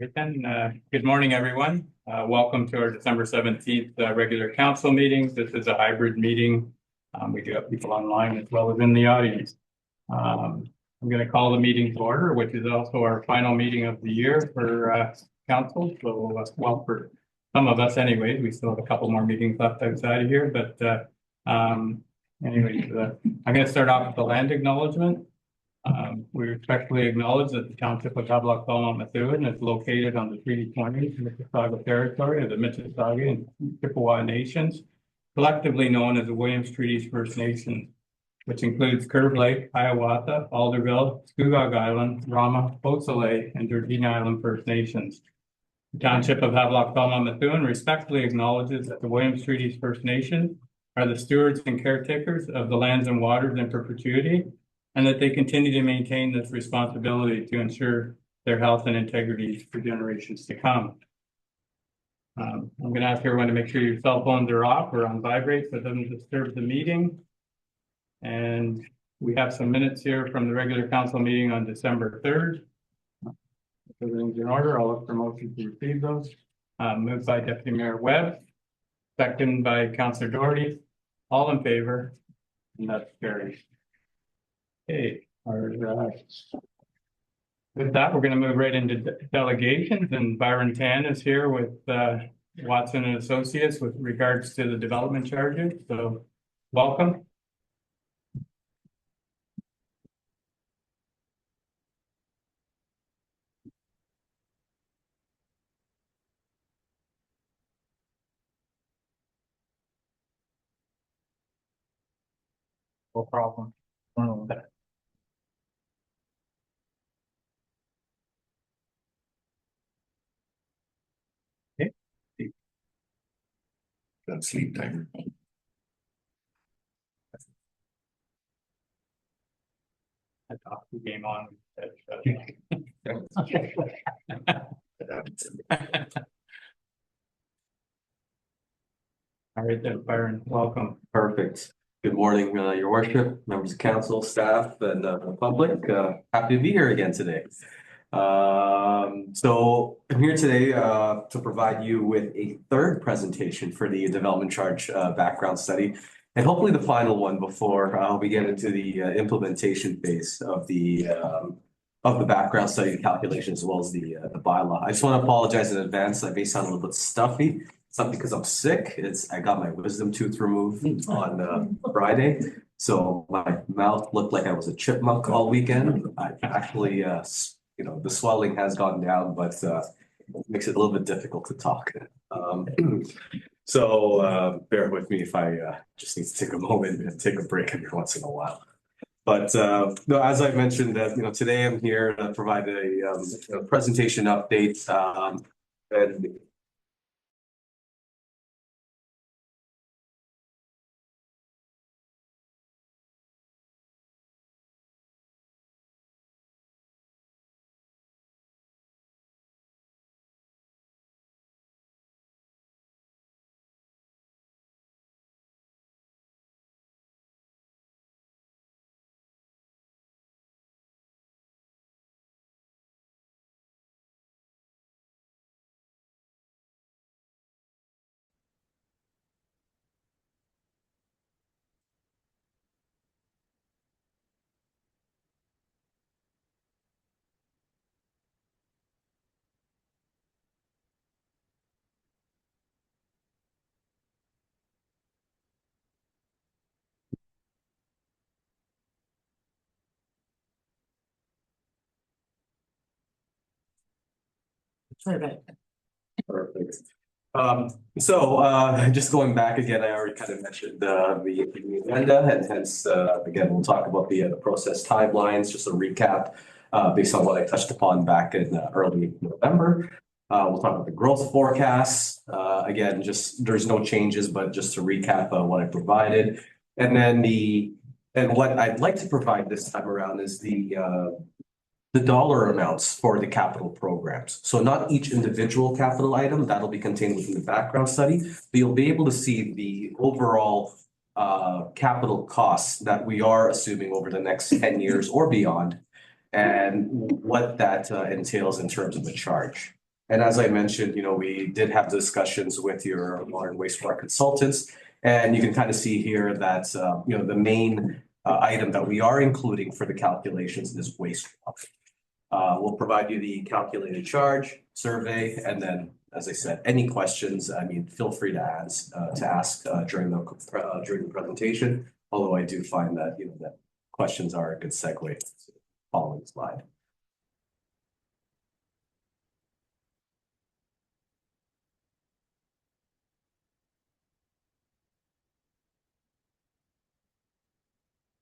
Good then. Good morning, everyone. Welcome to our December 17th regular council meetings. This is a hybrid meeting. We do have people online as well as in the audience. I'm going to call the meeting to order, which is also our final meeting of the year for council. So, well, for some of us anyways, we still have a couple more meetings left outside of here. But anyways, I'm going to start off with the land acknowledgement. We respectfully acknowledge that the township of Havelock-Belmont-Methuen is located on the Treaty 20 Mississauga territory of the Mississauga and Chippewa Nations, collectively known as the Williams Treaties First Nations, which includes Curve Lake, Hiawatha, Alderville, Scugog Island, Rama, Haut-Soleil, and Georgina Island First Nations. The township of Havelock-Belmont-Methuen respectfully acknowledges that the Williams Treaties First Nations are the stewards and caretakers of the lands and waters in perpetuity, and that they continue to maintain this responsibility to ensure their health and integrity for generations to come. I'm going to ask everyone to make sure your cell phones are off or on vibrate so it doesn't disturb the meeting. And we have some minutes here from the regular council meeting on December 3rd. If everything's in order, I'll look for motion to receive those. Moved by Deputy Mayor Webb, second by Councillor Doherty. All in favor, and that's carried. Okay, with that, we're going to move right into delegations, and Byron Tan is here with Watson and Associates with regards to the development charges. So, welcome. No problem. That sleep timer. I thought the game on. All right, then, Byron, welcome. Perfect. Good morning, Your Worship, members of council, staff, and the public. Happy to be here again today. So I'm here today to provide you with a third presentation for the development charge background study, and hopefully the final one before we get into the implementation phase of the background study calculation as well as the bylaw. I just want to apologize in advance. I may sound a little bit stuffy. It's not because I'm sick. I got my wisdom tooth removed on Friday, so my mouth looked like I was a chipmunk all weekend. I actually, the swelling has gone down, but it makes it a little bit difficult to talk. So bear with me if I just need to take a moment and take a break every once in a while. But no, as I mentioned, today I'm here to provide a presentation update and. Perfect. So just going back again, I already kind of mentioned the agenda, and hence again we'll talk about the process timelines. Just a recap based on what I touched upon back in early November. We'll talk about the growth forecasts. Again, just there's no changes, but just to recap what I provided, and then what I'd like to provide this time around is the dollar amounts for the capital programs. So not each individual capital item, that'll be contained within the background study, but you'll be able to see the overall capital costs that we are assuming over the next 10 years or beyond, and what that entails in terms of the charge. And as I mentioned, we did have discussions with your water and wastewater consultants. And you can kind of see here that, the main item that we are including for the calculations is wastewater. We'll provide you the calculated charge survey, and then, as I said, any questions, feel free to ask during the presentation. Although I do find that, that questions are a good segue to the following slide.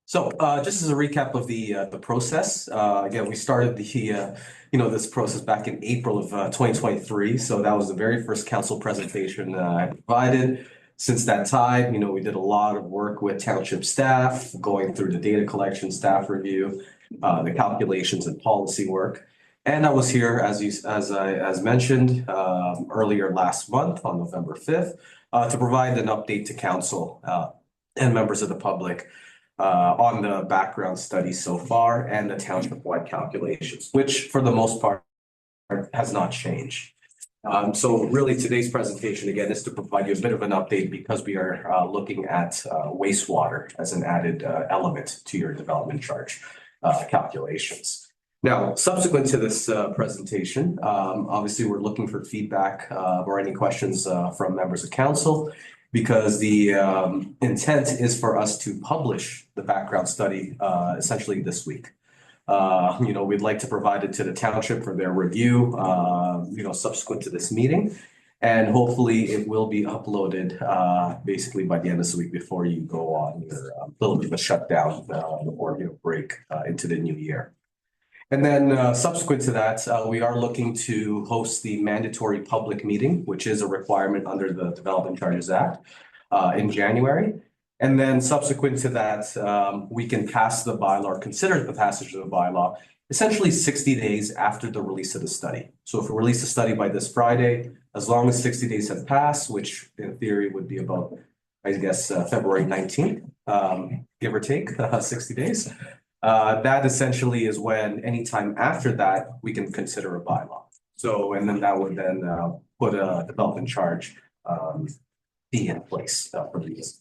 So just as a recap of the process, again, we started this process back in April of 2023. So that was the very first council presentation I provided. Since that time, we did a lot of work with township staff, going through the data collection, staff review, the calculations and policy work. And I was here, as mentioned, earlier last month on November 5th, to provide an update to council and members of the public on the background study so far and the township-wide calculations, which for the most part has not changed. So really today's presentation, again, is to provide you a bit of an update because we are looking at wastewater as an added element to your development charge calculations. Now, subsequent to this presentation, obviously we're looking for feedback or any questions from members of council, because the intent is for us to publish the background study essentially this week. We'd like to provide it to the township for their review, subsequent to this meeting. And hopefully it will be uploaded basically by the end of this week before you go on your little bit of a shutdown or break into the new year. And then subsequent to that, we are looking to host the mandatory public meeting, which is a requirement under the Development Charges Act in January. And then subsequent to that, we can pass the bylaw or consider the passage of the bylaw essentially 60 days after the release of the study. So if we release the study by this Friday, as long as 60 days have passed, which in theory would be about, I guess, February 19th, give or take 60 days. That essentially is when anytime after that, we can consider a bylaw. So, and then that would then put a development charge fee in place for these.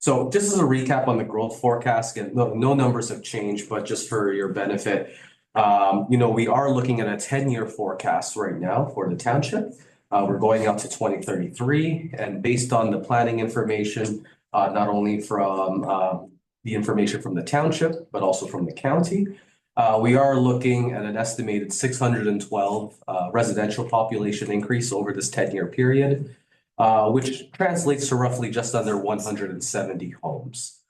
So just as a recap on the growth forecast, again, no numbers have changed, but just for your benefit, we are looking at a 10-year forecast right now for the township. We're going up to 2033, and based on the planning information, not only from the information from the township, but also from the county, we are looking at an estimated 612 residential population increase over this 10-year period, which translates to roughly just under 170 homes.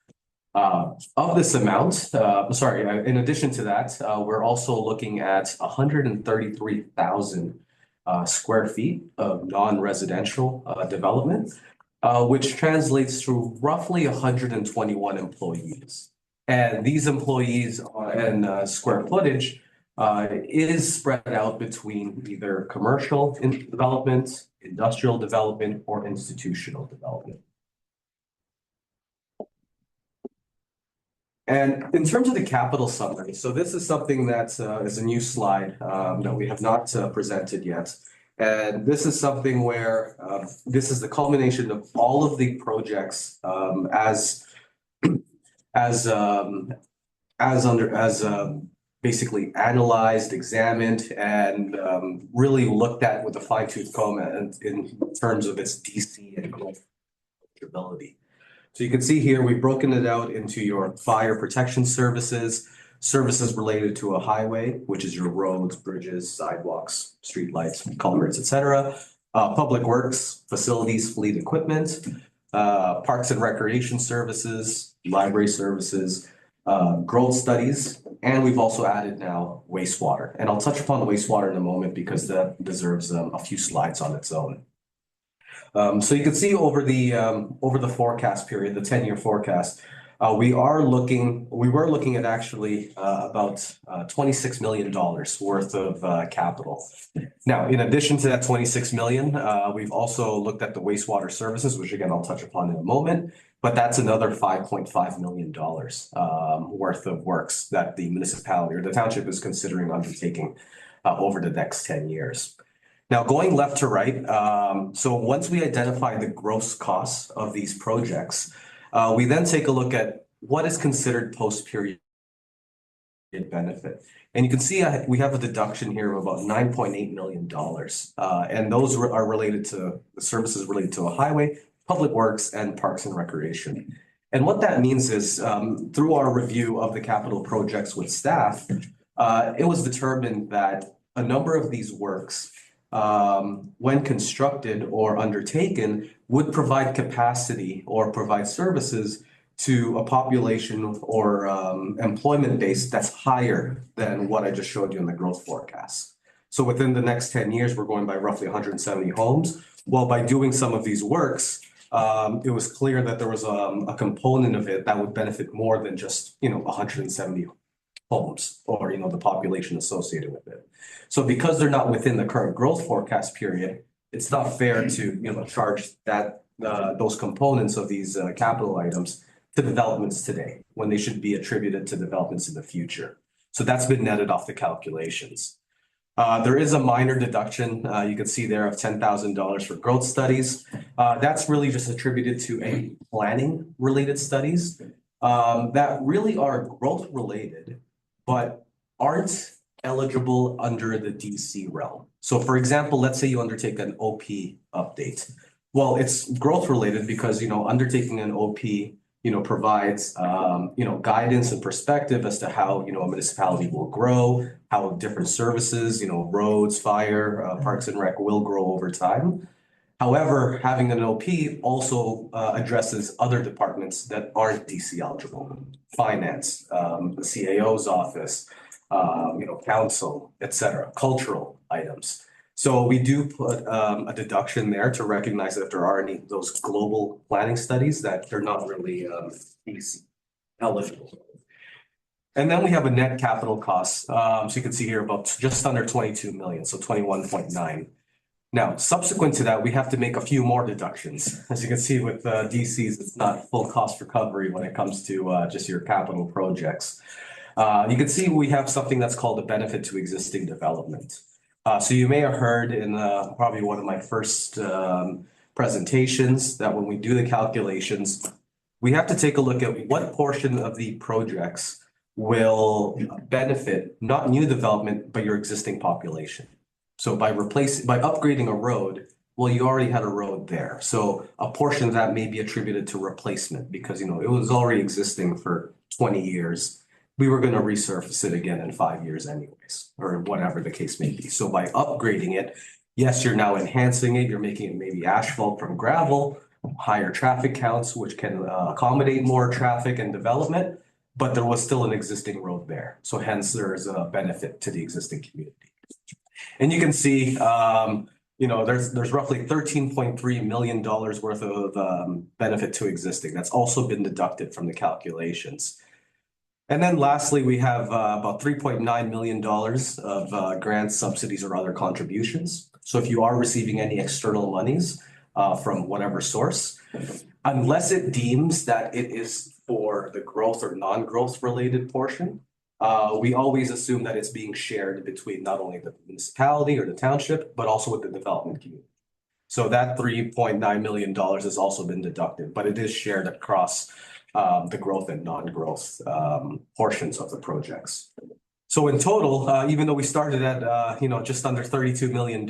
Of this amount, in addition to that, we're also looking at 133,000 square feet of non-residential development, which translates to roughly 121 employees. And these employees and square footage is spread out between either commercial development, industrial development, or institutional development. And in terms of the capital summary, so this is something that is a new slide that we have not presented yet. And this is something where this is the culmination of all of the projects as basically analyzed, examined, and really looked at with a fine-tooth comb in terms of its DC and growth ability. So you can see here, we've broken it out into your fire protection services, services related to a highway, which is your roads, bridges, sidewalks, streetlights, culverts, etc. Public works, facilities, fleet equipment, parks and recreation services, library services, growth studies, and we've also added now wastewater. And I'll touch upon wastewater in a moment because that deserves a few slides on its own. So you can see over the forecast period, the 10-year forecast, we were looking at actually about $26 million worth of capital. Now, in addition to that 26 million, we've also looked at the wastewater services, which again, I'll touch upon in a moment, but that's another $5.5 million worth of works that the municipality or the township is considering undertaking over the next 10 years. Now, going left to right, so once we identify the gross costs of these projects, we then take a look at what is considered post-period benefit. And you can see we have a deduction here of about $9.8 million. And those are related to the services related to a highway, public works, and parks and recreation. And what that means is through our review of the capital projects with staff, it was determined that a number of these works, when constructed or undertaken, would provide capacity or provide services to a population or employment base that's higher than what I just showed you in the growth forecast. So within the next 10 years, we're going by roughly 170 homes. Well, by doing some of these works, it was clear that there was a component of it that would benefit more than just, 170 homes or, the population associated with it. So because they're not within the current growth forecast period, it's not fair to, charge that those components of these capital items to developments today when they should be attributed to developments in the future. So that's been netted off the calculations. There is a minor deduction you can see there of $10,000 for growth studies. That's really just attributed to any planning related studies that really are growth related, but aren't eligible under the DC realm. So for example, let's say you undertake an OP update. Well, it's growth related because, undertaking an OP provides, guidance and perspective as to how, a municipality will grow, how different services, roads, fire, parks and rec will grow over time. However, having an OP also addresses other departments that aren't DC eligible, finance, the CAO's office, council, et cetera, cultural items. So we do put a deduction there to recognize that if there are any of those global planning studies that they're not really eligible. And then we have a net capital cost. So you can see here about just under 22 million, so 21.9. Now, subsequent to that, we have to make a few more deductions. As you can see with DCs, it's not full cost recovery when it comes to just your capital projects. You can see we have something that's called a benefit to existing development. So you may have heard in probably one of my first presentations that when we do the calculations, we have to take a look at what portion of the projects will benefit not new development, but your existing population. So by upgrading a road, well, you already had a road there. So a portion of that may be attributed to replacement because, it was already existing for 20 years. We were going to resurface it again in 5 years anyways, or whatever the case may be. So by upgrading it, yes, you're now enhancing it. You're making it maybe asphalt from gravel, higher traffic counts, which can accommodate more traffic and development, but there was still an existing road there. So hence there is a benefit to the existing community. And you can see, there's roughly $13.3 million worth of benefit to existing. That's also been deducted from the calculations. And then lastly, we have about $3.9 million of grants, subsidies, or other contributions. So if you are receiving any external monies from whatever source, unless it deems that it is for the growth or non-growth related portion, we always assume that it's being shared between not only the municipality or the township, but also with the development community. So that $3.9 million has also been deducted, but it is shared across the growth and non-growth portions of the projects. So in total, even though we started at just under $32 million,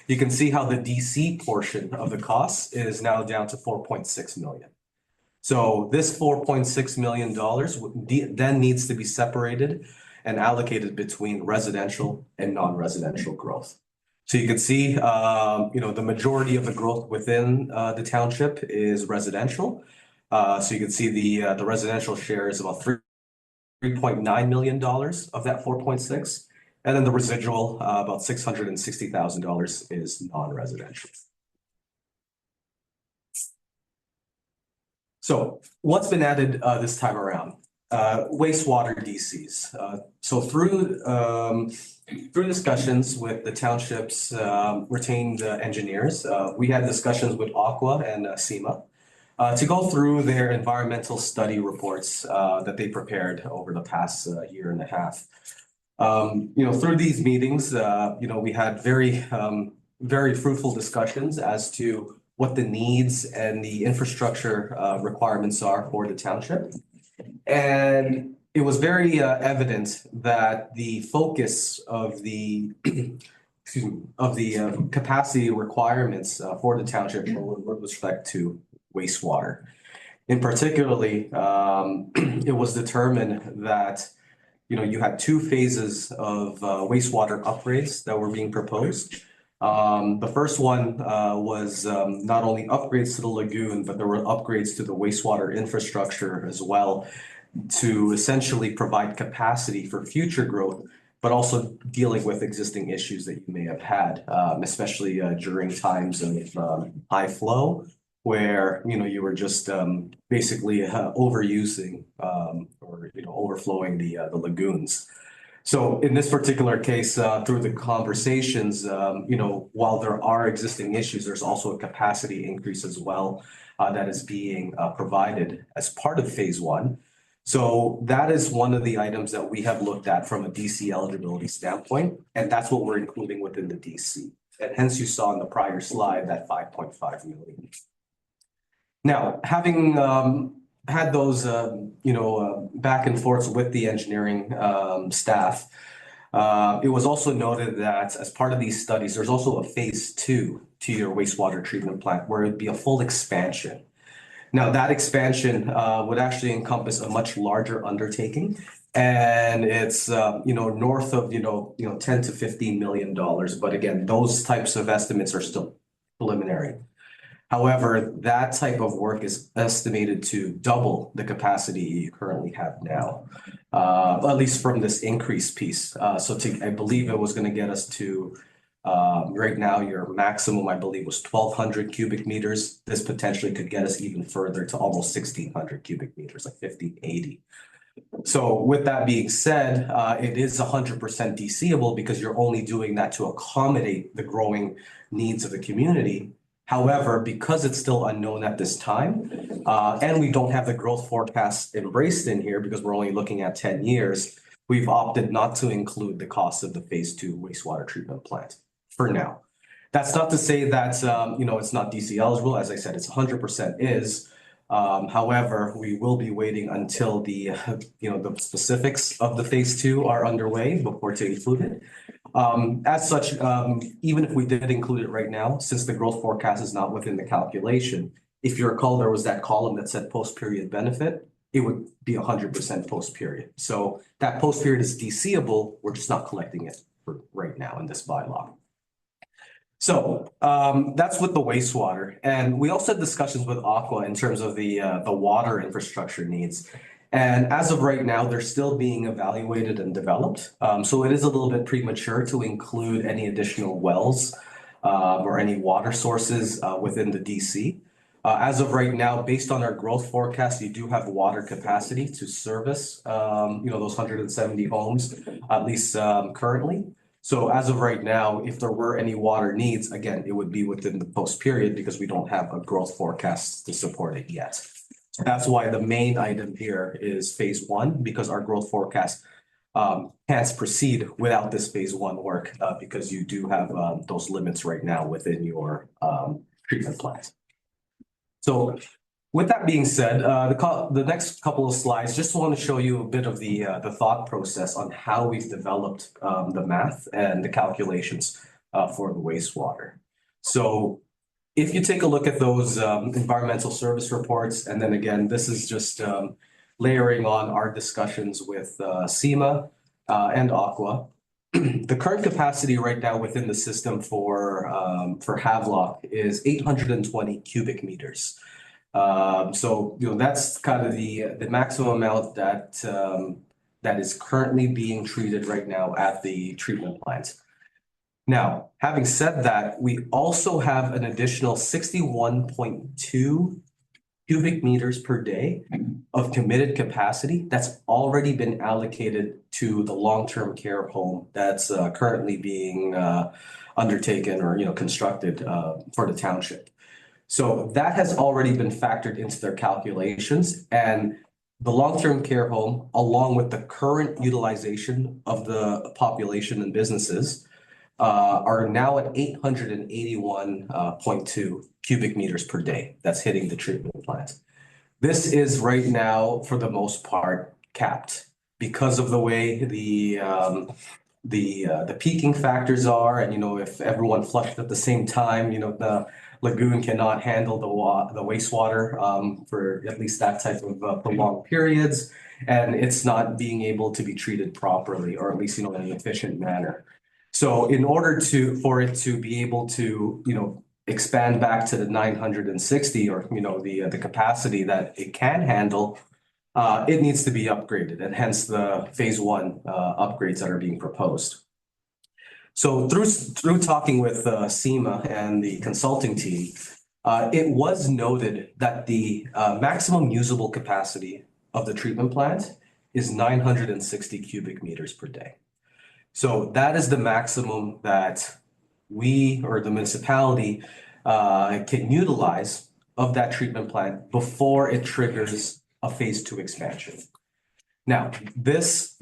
you can see how the DC portion of the costs is now down to $4.6 million. So this $4.6 million then needs to be separated and allocated between residential and non-residential growth. So you can see, the majority of the growth within the township is residential. So you can see the residential share is about $3.9 million of that 4.6. And then the residual, about $660,000 is non-residential. So what's been added this time around? Wastewater DCs. So through discussions with the township's retained engineers, we had discussions with Aqua and SEMA to go through their environmental study reports that they prepared over the past year and a half. Through these meetings, we had very fruitful discussions as to what the needs and the infrastructure requirements are for the township. And it was very evident that the focus of the capacity requirements for the township with respect to wastewater. In particularly, it was determined that you had two phases of wastewater upgrades that were being proposed. The first one was not only upgrades to the lagoon, but there were upgrades to the wastewater infrastructure as well to essentially provide capacity for future growth, but also dealing with existing issues that you may have had, especially during times of high flow, where you were just basically overusing or overflowing the lagoons. So in this particular case, through the conversations, while there are existing issues, there's also a capacity increase as well that is being provided as part of phase one. So that is one of the items that we have looked at from a DC eligibility standpoint, and that's what we're including within the DC. And hence you saw in the prior slide that 5.5 million. Now, having had those, back and forth with the engineering staff, it was also noted that as part of these studies, there's also a phase two to your wastewater treatment plant where it'd be a full expansion. Now, that expansion would actually encompass a much larger undertaking, and it's north of 10 to $15 million. But again, those types of estimates are still preliminary. However, that type of work is estimated to double the capacity you currently have now, at least from this increase piece. I believe it was going to get us to right now, your maximum, I believe, was 1,200 cubic meters. This potentially could get us even further to almost 1,600 cubic meters, like 1,580. So with that being said, it is 100% DCable because you're only doing that to accommodate the growing needs of the community. However, because it's still unknown at this time, and we don't have the growth forecast embraced in here because we're only looking at 10 years, we've opted not to include the cost of the phase two wastewater treatment plant for now. That's not to say that, it's not DC eligible. As I said, it's 100% is. However, we will be waiting until the specifics of the phase two are underway before to include it. As such, even if we did include it right now, since the growth forecast is not within the calculation, if you recall, there was that column that said post-period benefit, it would be 100% post-period. So that post-period is DCable, we're just not collecting it for right now in this bylaw. So that's with the wastewater. And we also had discussions with Aqua in terms of the water infrastructure needs. And as of right now, they're still being evaluated and developed. So it is a little bit premature to include any additional wells or any water sources within the DC. As of right now, based on our growth forecast, you do have water capacity to service, those 170 homes, at least currently. So as of right now, if there were any water needs, again, it would be within the post period because we don't have a growth forecast to support it yet. So that's why the main item here is phase one, because our growth forecast can't proceed without this phase one work because you do have those limits right now within your treatment plant. So with that being said, the next couple of slides, just want to show you a bit of the thought process on how we've developed the math and the calculations for the wastewater. So if you take a look at those environmental service reports, and then again, this is just layering on our discussions with SEMA and Aqua. The current capacity right now within the system for Havelock is 820 cubic meters. So that's kind of the maximum amount that is currently being treated right now at the treatment plant. Now, having said that, we also have an additional 61.2 cubic meters per day of committed capacity that's already been allocated to the long-term care home that's currently being undertaken or constructed for the township. So that has already been factored into their calculations, and the long-term care home, along with the current utilization of the population and businesses, are now at 881.2 cubic meters per day. That's hitting the treatment plant. This is right now, for the most part, capped because of the way the peaking factors are, and if everyone flushed at the same time, the lagoon cannot handle the wastewater for at least that type of prolonged periods, and it's not being able to be treated properly, or at least in an efficient manner. So in order for it to be able to expand back to the 960, or the capacity that it can handle, it needs to be upgraded, and hence the phase one upgrades that are being proposed. So through talking with SEMA and the consulting team, it was noted that the maximum usable capacity of the treatment plant is 960 cubic meters per day. So that is the maximum that we, or the municipality, can utilize of that treatment plant before it triggers a phase two expansion. Now, this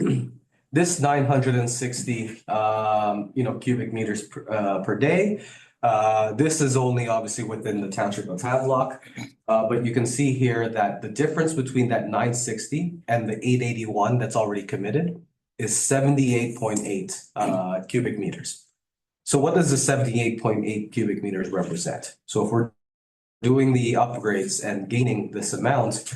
960 cubic meters per day, this is only obviously within the township of Havelock, but you can see here that the difference between that 960 and the 881 that's already committed is 78.8 cubic meters. So what does the 78.8 cubic meters represent? So if we're doing the upgrades and gaining this amount,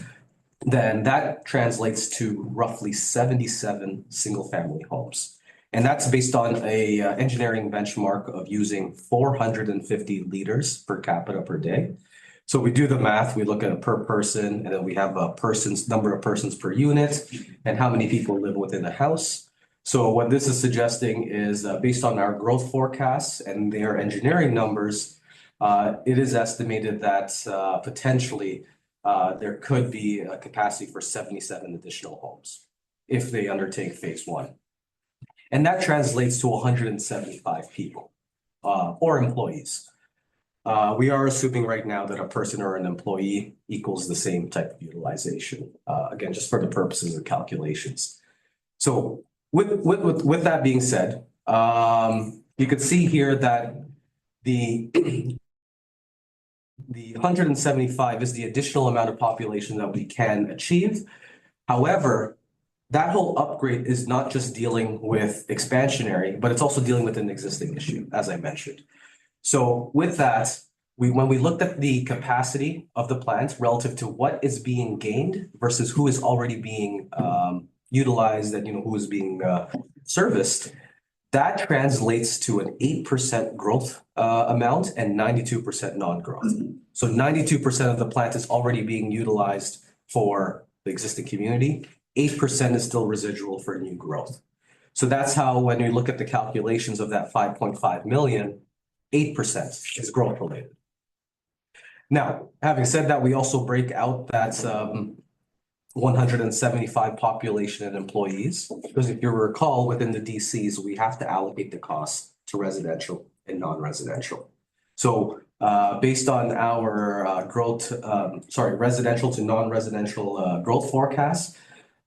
then that translates to roughly 77 single-family homes. And that's based on a engineering benchmark of using 450 liters per capita per day. So we do the math, we look at a per person, and then we have a number of persons per unit and how many people live within a house. So what this is suggesting is based on our growth forecasts and their engineering numbers, it is estimated that potentially there could be a capacity for 77 additional homes if they undertake phase one. And that translates to 175 people or employees. We are assuming right now that a person or an employee equals the same type of utilization, again, just for the purposes of calculations. So with that being said, you could see here that the 175 is the additional amount of population that we can achieve. However, that whole upgrade is not just dealing with expansionary, but it's also dealing with an existing issue, as I mentioned. So with that, when we looked at the capacity of the plant relative to what is being gained versus who is already being utilized and who is being serviced, that translates to an 8% growth amount and 92% non-growth. So 92% of the plant is already being utilized for the existing community. 8% is still residual for new growth. So that's how, when we look at the calculations of that 5.5 million, 8% is growth related. Now, having said that, we also break out that 175 population and employees, because if you recall, within the DCs, we have to allocate the costs to residential and non-residential. So based on our residential to non-residential growth forecast,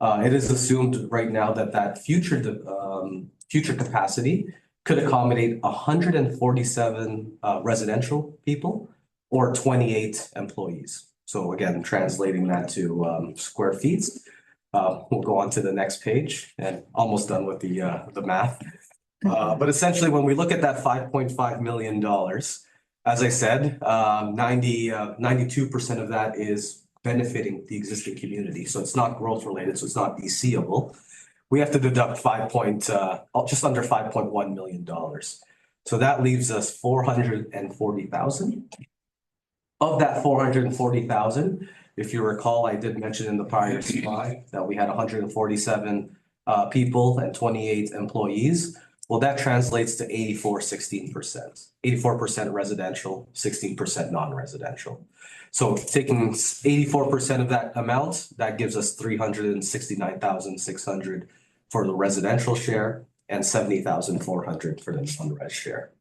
it is assumed right now that future capacity could accommodate 147 residential people or 28 employees. So again, translating that to square feet, we'll go on to the next page, and almost done with the math. But essentially, when we look at that $5.5 million, as I said, 92% of that is benefiting the existing community. So it's not growth related, so it's not DCable. We have to deduct just under $5.1 million. So that leaves us 440,000. Of that 440,000, if you recall, I did mention in the prior slide that we had 147 people and 28 employees. Well, that translates to 16%. 84% residential, 16% non-residential. So taking 84% of that amount, that gives us 369,600 for the residential share and 70,400 for the non-res share.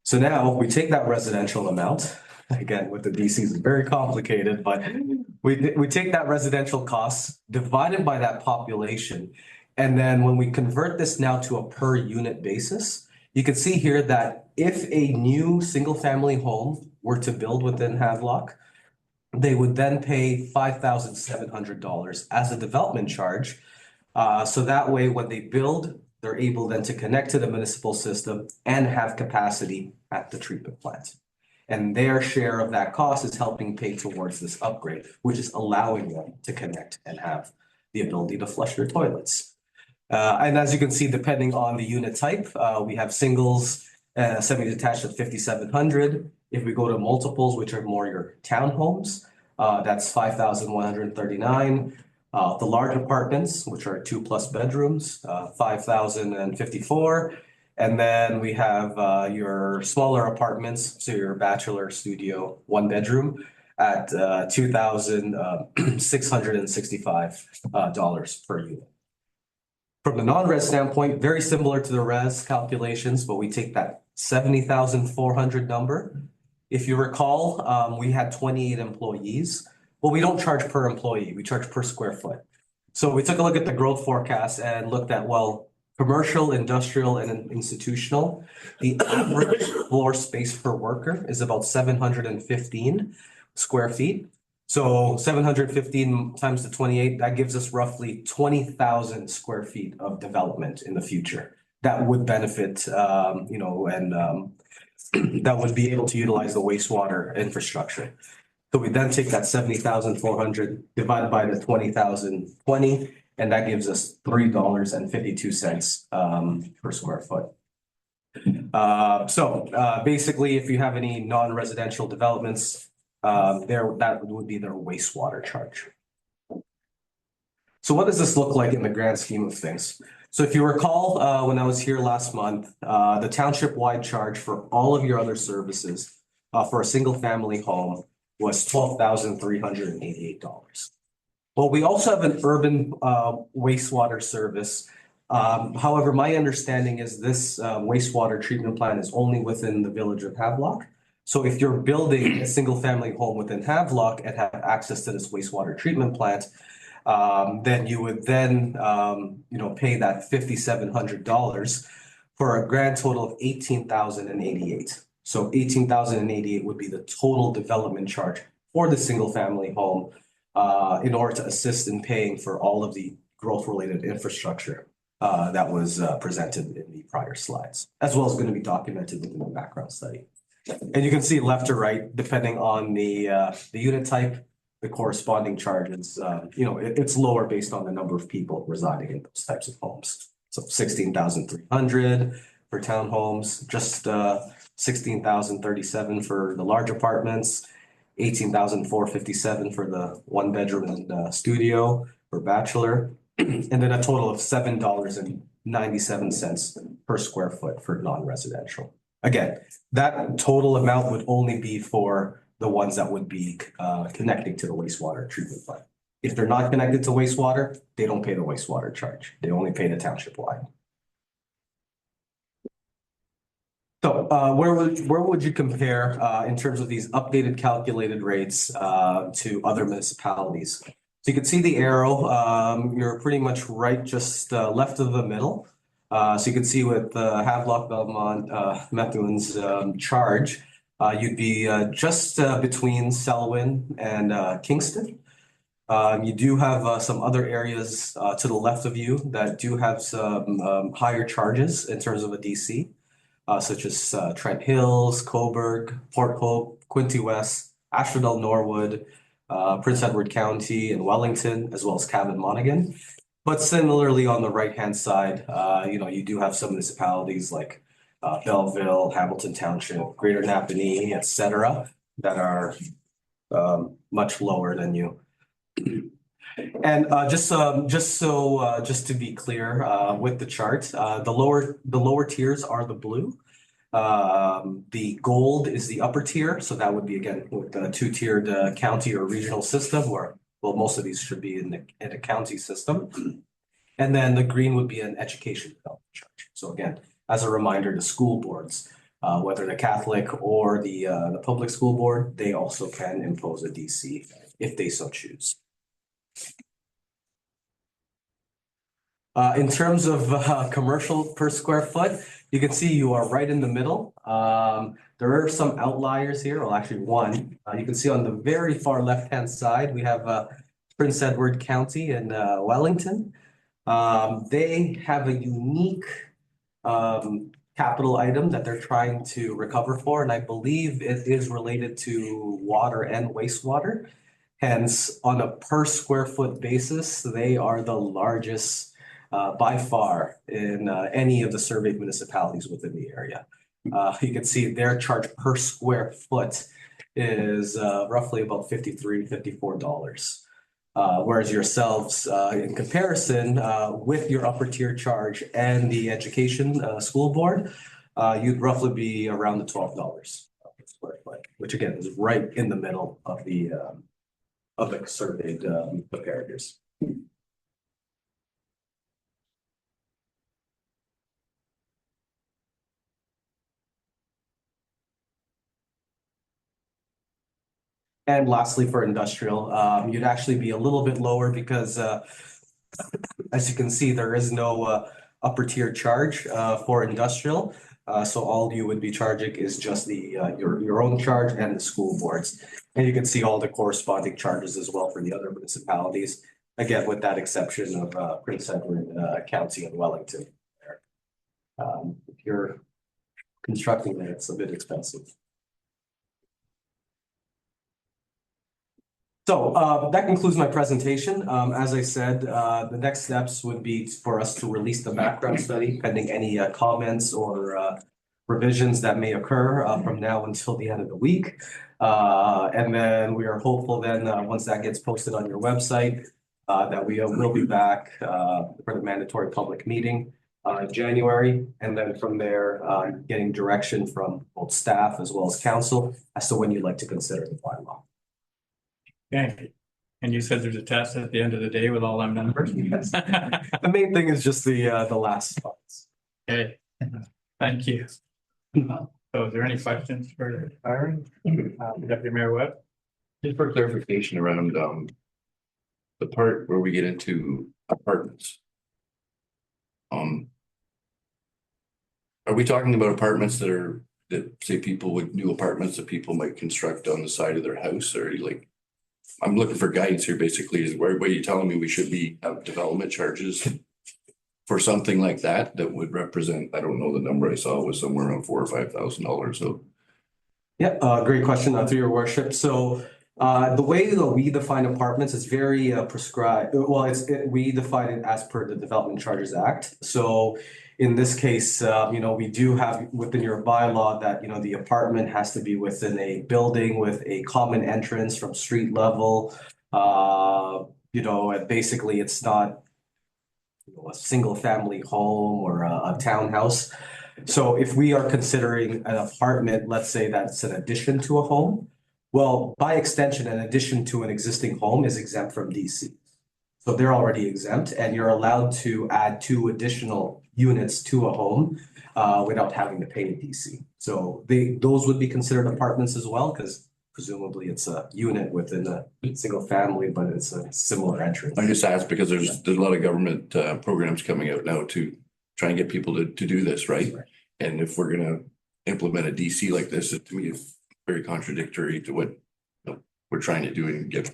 So now we take that residential amount, again, with the DCs, it's very complicated, but We take that residential cost divided by that population. And then when we convert this now to a per unit basis, you can see here that if a new single family home were to build within Havelock, they would then pay $5,700 as a development charge. So that way, when they build, they're able then to connect to the municipal system and have capacity at the treatment plant. And their share of that cost is helping pay towards this upgrade, which is allowing them to connect and have the ability to flush their toilets. And as you can see, depending on the unit type, we have singles, semi-detached at 5,700. If we go to multiples, which are more your townhomes, that's 5,139. The large apartments, which are 2+ bedrooms, 5,054. And then we have your smaller apartments, so your bachelor studio, 1 bedroom at $2,665 per unit. From the non-res standpoint, very similar to the res calculations, but we take that 70,400 number. If you recall, we had 28 employees. Well, we don't charge per employee, we charge per square foot. So we took a look at the growth forecast and looked at, well, commercial, industrial, and institutional, the average floor space per worker is about 715 square feet. So 715 times the 28, that gives us roughly 20,000 square feet of development in the future. That would benefit, and that would be able to utilize the wastewater infrastructure. So we then take that 70,400 divided by the 20,020, and that gives us $3.52 per square foot. Basically, if you have any non-residential developments, that would be their wastewater charge. So what does this look like in the grand scheme of things? So if you recall, when I was here last month, the township-wide charge for all of your other services for a single-family home was $12,388. Well, we also have an urban wastewater service. However, my understanding is this wastewater treatment plant is only within the village of Havelock. So if you're building a single-family home within Havelock and have access to this wastewater treatment plant, then you would then pay that $5,700 for a grand total of $18,088. So $18,088 would be the total development charge for the single-family home in order to assist in paying for all of the growth-related infrastructure that was presented in the prior slides, as well as going to be documented within the background study. And you can see left to right, depending on the unit type, the corresponding charges, it's lower based on the number of people residing in those types of homes. So 16,300 for townhomes, just 16,037 for the large apartments, 18,457 for the 1 bedroom and studio for bachelor, and then a total of $7.97 per square foot for non-residential. Again, that total amount would only be for the ones that would be connecting to the wastewater treatment plant. If they're not connected to wastewater, they don't pay the wastewater charge. They only pay the township wide. So where would you compare in terms of these updated calculated rates to other municipalities? So you can see the arrow, you're pretty much right just left of the middle. So you can see with Havelock-Belmont-Methuen's charge, you'd be just between Selwyn and Kingston. You do have some other areas to the left of you that do have some higher charges in terms of a DC, such as Trent Hills, Coburg, Port Hope, Quinte West, Asheville, Norwood, Prince Edward County, and Wellington, as well as Cavan Monaghan. But similarly, on the right-hand side, you do have some municipalities like Belleville, Hamilton Township, Greater Napanee, etc., that are much lower than you. And just to be clear, with the chart, the lower tiers are the blue. The gold is the upper tier, so that would be again with the 2-tiered county or regional system, where well most of these should be in a county system. And then the green would be an education development charge. So again, as a reminder, the school boards whether the Catholic or the public school board, they also can impose a DC if they so choose. In terms of commercial per square foot, you can see you are right in the middle. There are some outliers here, well, actually one. You can see on the very far left-hand side, we have Prince Edward County in Wellington. They have a unique capital item that they're trying to recover for, and I believe it is related to water and wastewater. Hence, on a per square foot basis, they are the largest by far in any of the surveyed municipalities within the area. You can see their charge per square foot is roughly about $53, $54. Whereas yourselves, in comparison, with your upper tier charge and the education school board, you'd roughly be around the $12 per square foot, which again is right in the middle of the surveyed comparators. And lastly, for industrial, you'd actually be a little bit lower because, as you can see, there is no upper tier charge for industrial. So all you would be charging is just the your own charge and the school boards. And you can see all the corresponding charges as well for the other municipalities. Again, with that exception of Prince Edward County and Wellington. If you're constructing it, it's a bit expensive. So that concludes my presentation. As I said, the next steps would be for us to release the background study pending any comments or revisions that may occur from now until the end of the week. And then we are hopeful then once that gets posted on your website that we will be back for the mandatory public meeting in January. And then from there, getting direction from both staff as well as council as to when you'd like to consider the bylaw. Okay, and you said there's a test at the end of the day with all them numbers? Yes. The main thing is just the last spots. Okay, thank you. So is there any questions for Byron? Deputy Mayor Webb? Just for clarification around the part where we get into apartments. Are we talking about apartments that say people would new apartments that people might construct on the side of their house, or like? I'm looking for guidance here. Basically, is where you telling me we should have development charges for something like that would represent? I don't know, the number I saw was somewhere around $4,000 or $5,000. So, yeah, great question through your worship. So the way that we define apartments is very prescribed. Well, we define it as per the Development Charges Act. So in this case, we do have within your bylaw that, the apartment has to be within a building with a common entrance from street level. And basically it's not a single family home or a townhouse. So if we are considering an apartment, let's say that's an addition to a home, well, by extension, an addition to an existing home is exempt from DC. So they're already exempt, and you're allowed to add 2 additional units to a home without having to pay a DC. So those would be considered apartments as well, because presumably it's a unit within a single family, but it's a similar entrance. I just asked because there's a lot of government programs coming out now to try and get people to do this, right? And if we're going to implement a DC like this, to me, it's very contradictory to what we're trying to do and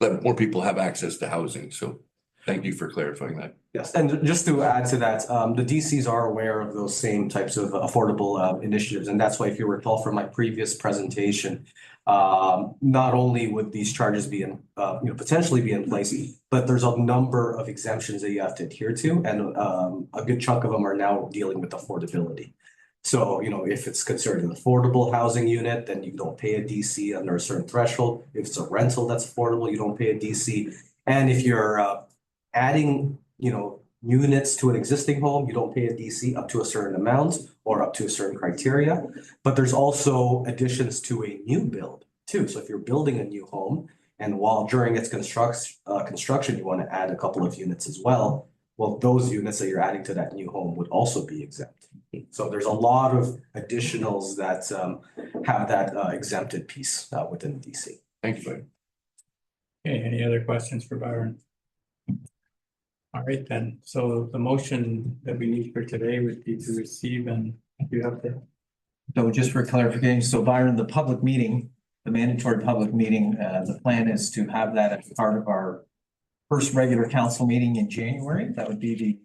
let more people have access to housing. So thank you for clarifying that. Yes, and just to add to that, the DCs are aware of those same types of affordable initiatives. And that's why, if you recall from my previous presentation, not only would these charges be potentially be in place, but there's a number of exemptions that you have to adhere to. And a good chunk of them are now dealing with affordability. So, if it's considered an affordable housing unit, then you don't pay a DC under a certain threshold. If it's a rental that's affordable, you don't pay a DC. And if you're adding, units to an existing home, you don't pay a DC up to a certain amount or up to a certain criteria. But there's also additions to a new build too. So if you're building a new home and while during its construction, you want to add a couple of units as well, well, those units that you're adding to that new home would also be exempt. So there's a lot of additionals that have that exempted piece within the DC. Thank you, Byron. Okay, any other questions for Byron? All right, then. So the motion that we need for today would be to receive, and you have to. So just for clarification, so Byron, the public meeting, the mandatory public meeting, the plan is to have that as part of our first regular council meeting in January. That would be the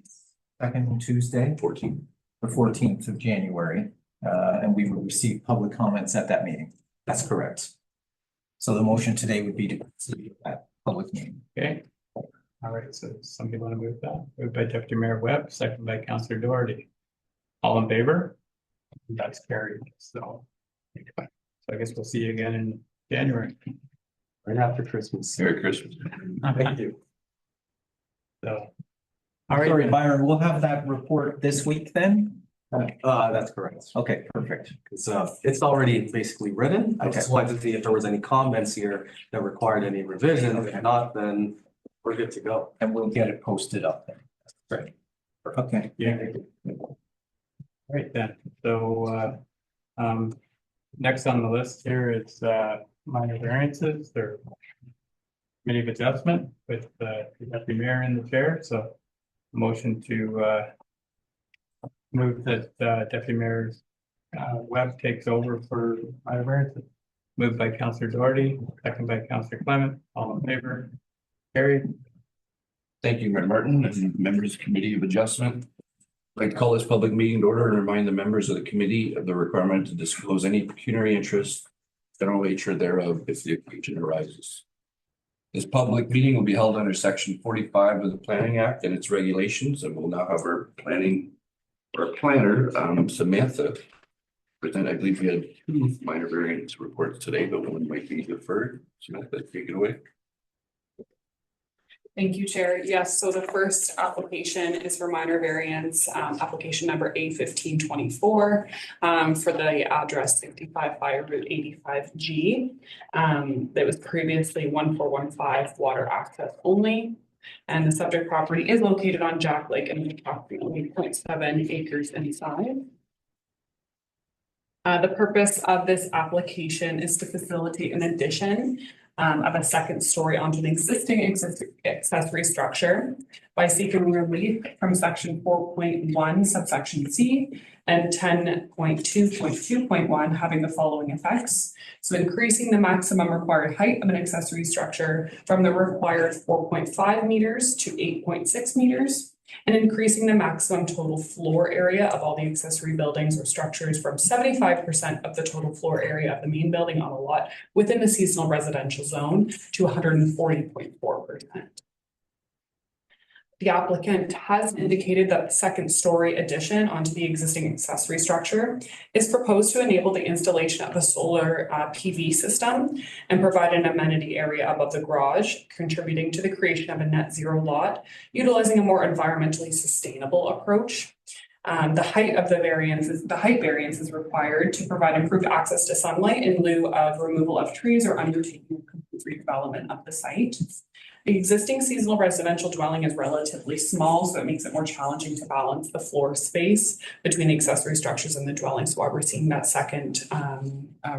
second Tuesday, 14. the 14th of January. And we will receive public comments at that meeting. That's correct. So the motion today would be to receive that public meeting. Okay. All right, so somebody want to move that? Moved by Deputy Mayor Webb, second by Councillor Doherty. All in favor? That's carried. So I guess we'll see you again in January. Right after Christmas. Merry Christmas. Thank you. So. All right. Sorry, then. Byron, we'll have that report this week then? That's correct. Okay, perfect. It's already basically written. I Okay. just wanted to see if there was any comments here that required any revisions. If not, then we're good to go. And we'll get it posted up then. Great. Okay. Yeah. All right then, so next on the list here is minor variances or committee of adjustment with the deputy mayor in the chair, so motion to move that deputy mayor Webb takes over for minor variances. Moved by Councillor Doherty, second by Councillor Clement, all in favor, carried. Thank you, Mayor Martin, and members of Committee of Adjustment. I'd like to call this public meeting to order and remind the members of the committee of the requirement to disclose any pecuniary interest, general nature thereof, if the occasion arises. This public meeting will be held under Section 45 of the Planning Act and its regulations, and we'll now have our planner, Samantha, present. I believe we had 2 minor variance reports today, but one might be deferred. Samantha, take it away. Thank you, Chair. Yes, so the first application is for minor variance, application number A1524 for the address 65 Fire Route 85G. That was previously 1415 water access only. And the subject property is located on Jack Lake and is approximately 0.7 acres in size. The purpose of this application is to facilitate an addition of a second story onto an existing accessory structure by seeking relief from section 4.1 subsection C and 10.2.2.1 having the following effects. So increasing the maximum required height of an accessory structure from the required 4.5 meters to 8.6 meters. And increasing the maximum total floor area of all the accessory buildings or structures from 75% of the total floor area of the main building on a lot within the seasonal residential zone to 140.4%. The applicant has indicated that the second story addition onto the existing accessory structure is proposed to enable the installation of a solar PV system and provide an amenity area above the garage, contributing to the creation of a net zero lot, utilizing a more environmentally sustainable approach. The height variance is required to provide improved access to sunlight in lieu of removal of trees or undertaking complete redevelopment of the site. The existing seasonal residential dwelling is relatively small, so it makes it more challenging to balance the floor space between the accessory structures and the dwelling. So why we're seeing that second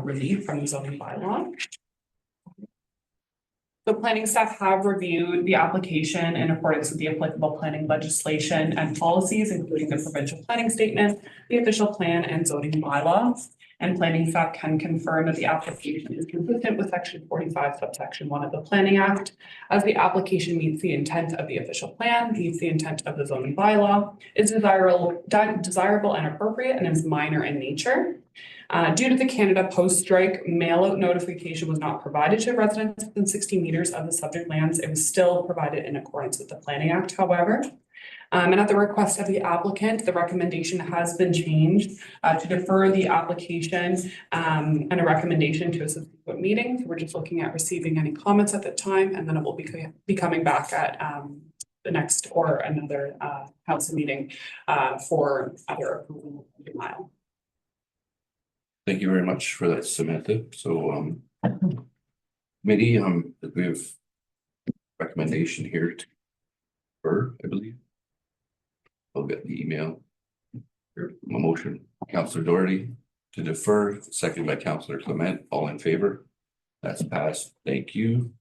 relief from the zoning bylaw. The planning staff have reviewed the application in accordance with the applicable planning legislation and policies, including the provincial planning statement, the official plan, and zoning bylaw. And planning staff can confirm that the application is consistent with section 45 subsection 1 of the Planning Act, as the application meets the intent of the official plan, meets the intent of the zoning bylaw, is desirable and appropriate, and is minor in nature. Due to the Canada Post-Strike mail-out notification was not provided to residents within 60 meters of the subject lands, it was still provided in accordance with the Planning Act, however. And at the request of the applicant, the recommendation has been changed to defer the application and a recommendation to a subsequent meeting. So we're just looking at receiving any comments at the time, and then it will be coming back at the next or another council meeting for either approval or denial. Thank you very much for that, Samantha. So committee, we have recommendation here to defer, I believe. I'll get the email. My motion, Counselor Doherty to defer, second by Counselor Clement, all in favor? That's passed, thank you.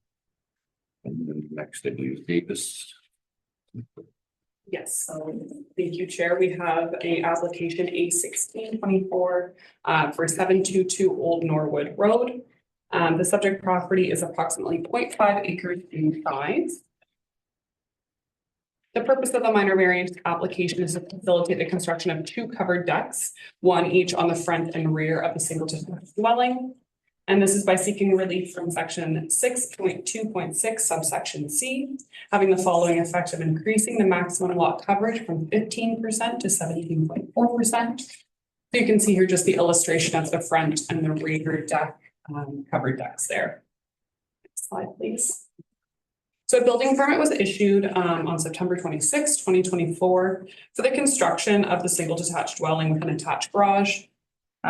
And then next, I believe, Davis. Yes, so thank you, Chair. We have a application A1624 for 722 Old Norwood Road. The subject property is approximately 0.5 acres in size. The purpose of the minor variance application is to facilitate the construction of 2 covered decks, one each on the front and rear of the single detached dwelling. And this is by seeking relief from section 6.2.6 subsection C, having the following effect of increasing the maximum lot coverage from 15% to 17.4%. So you can see here just the illustration of the front and the rear deck, covered decks there. Next slide, please. So a building permit was issued on September 26, 2024 for the construction of the single detached dwelling with an attached garage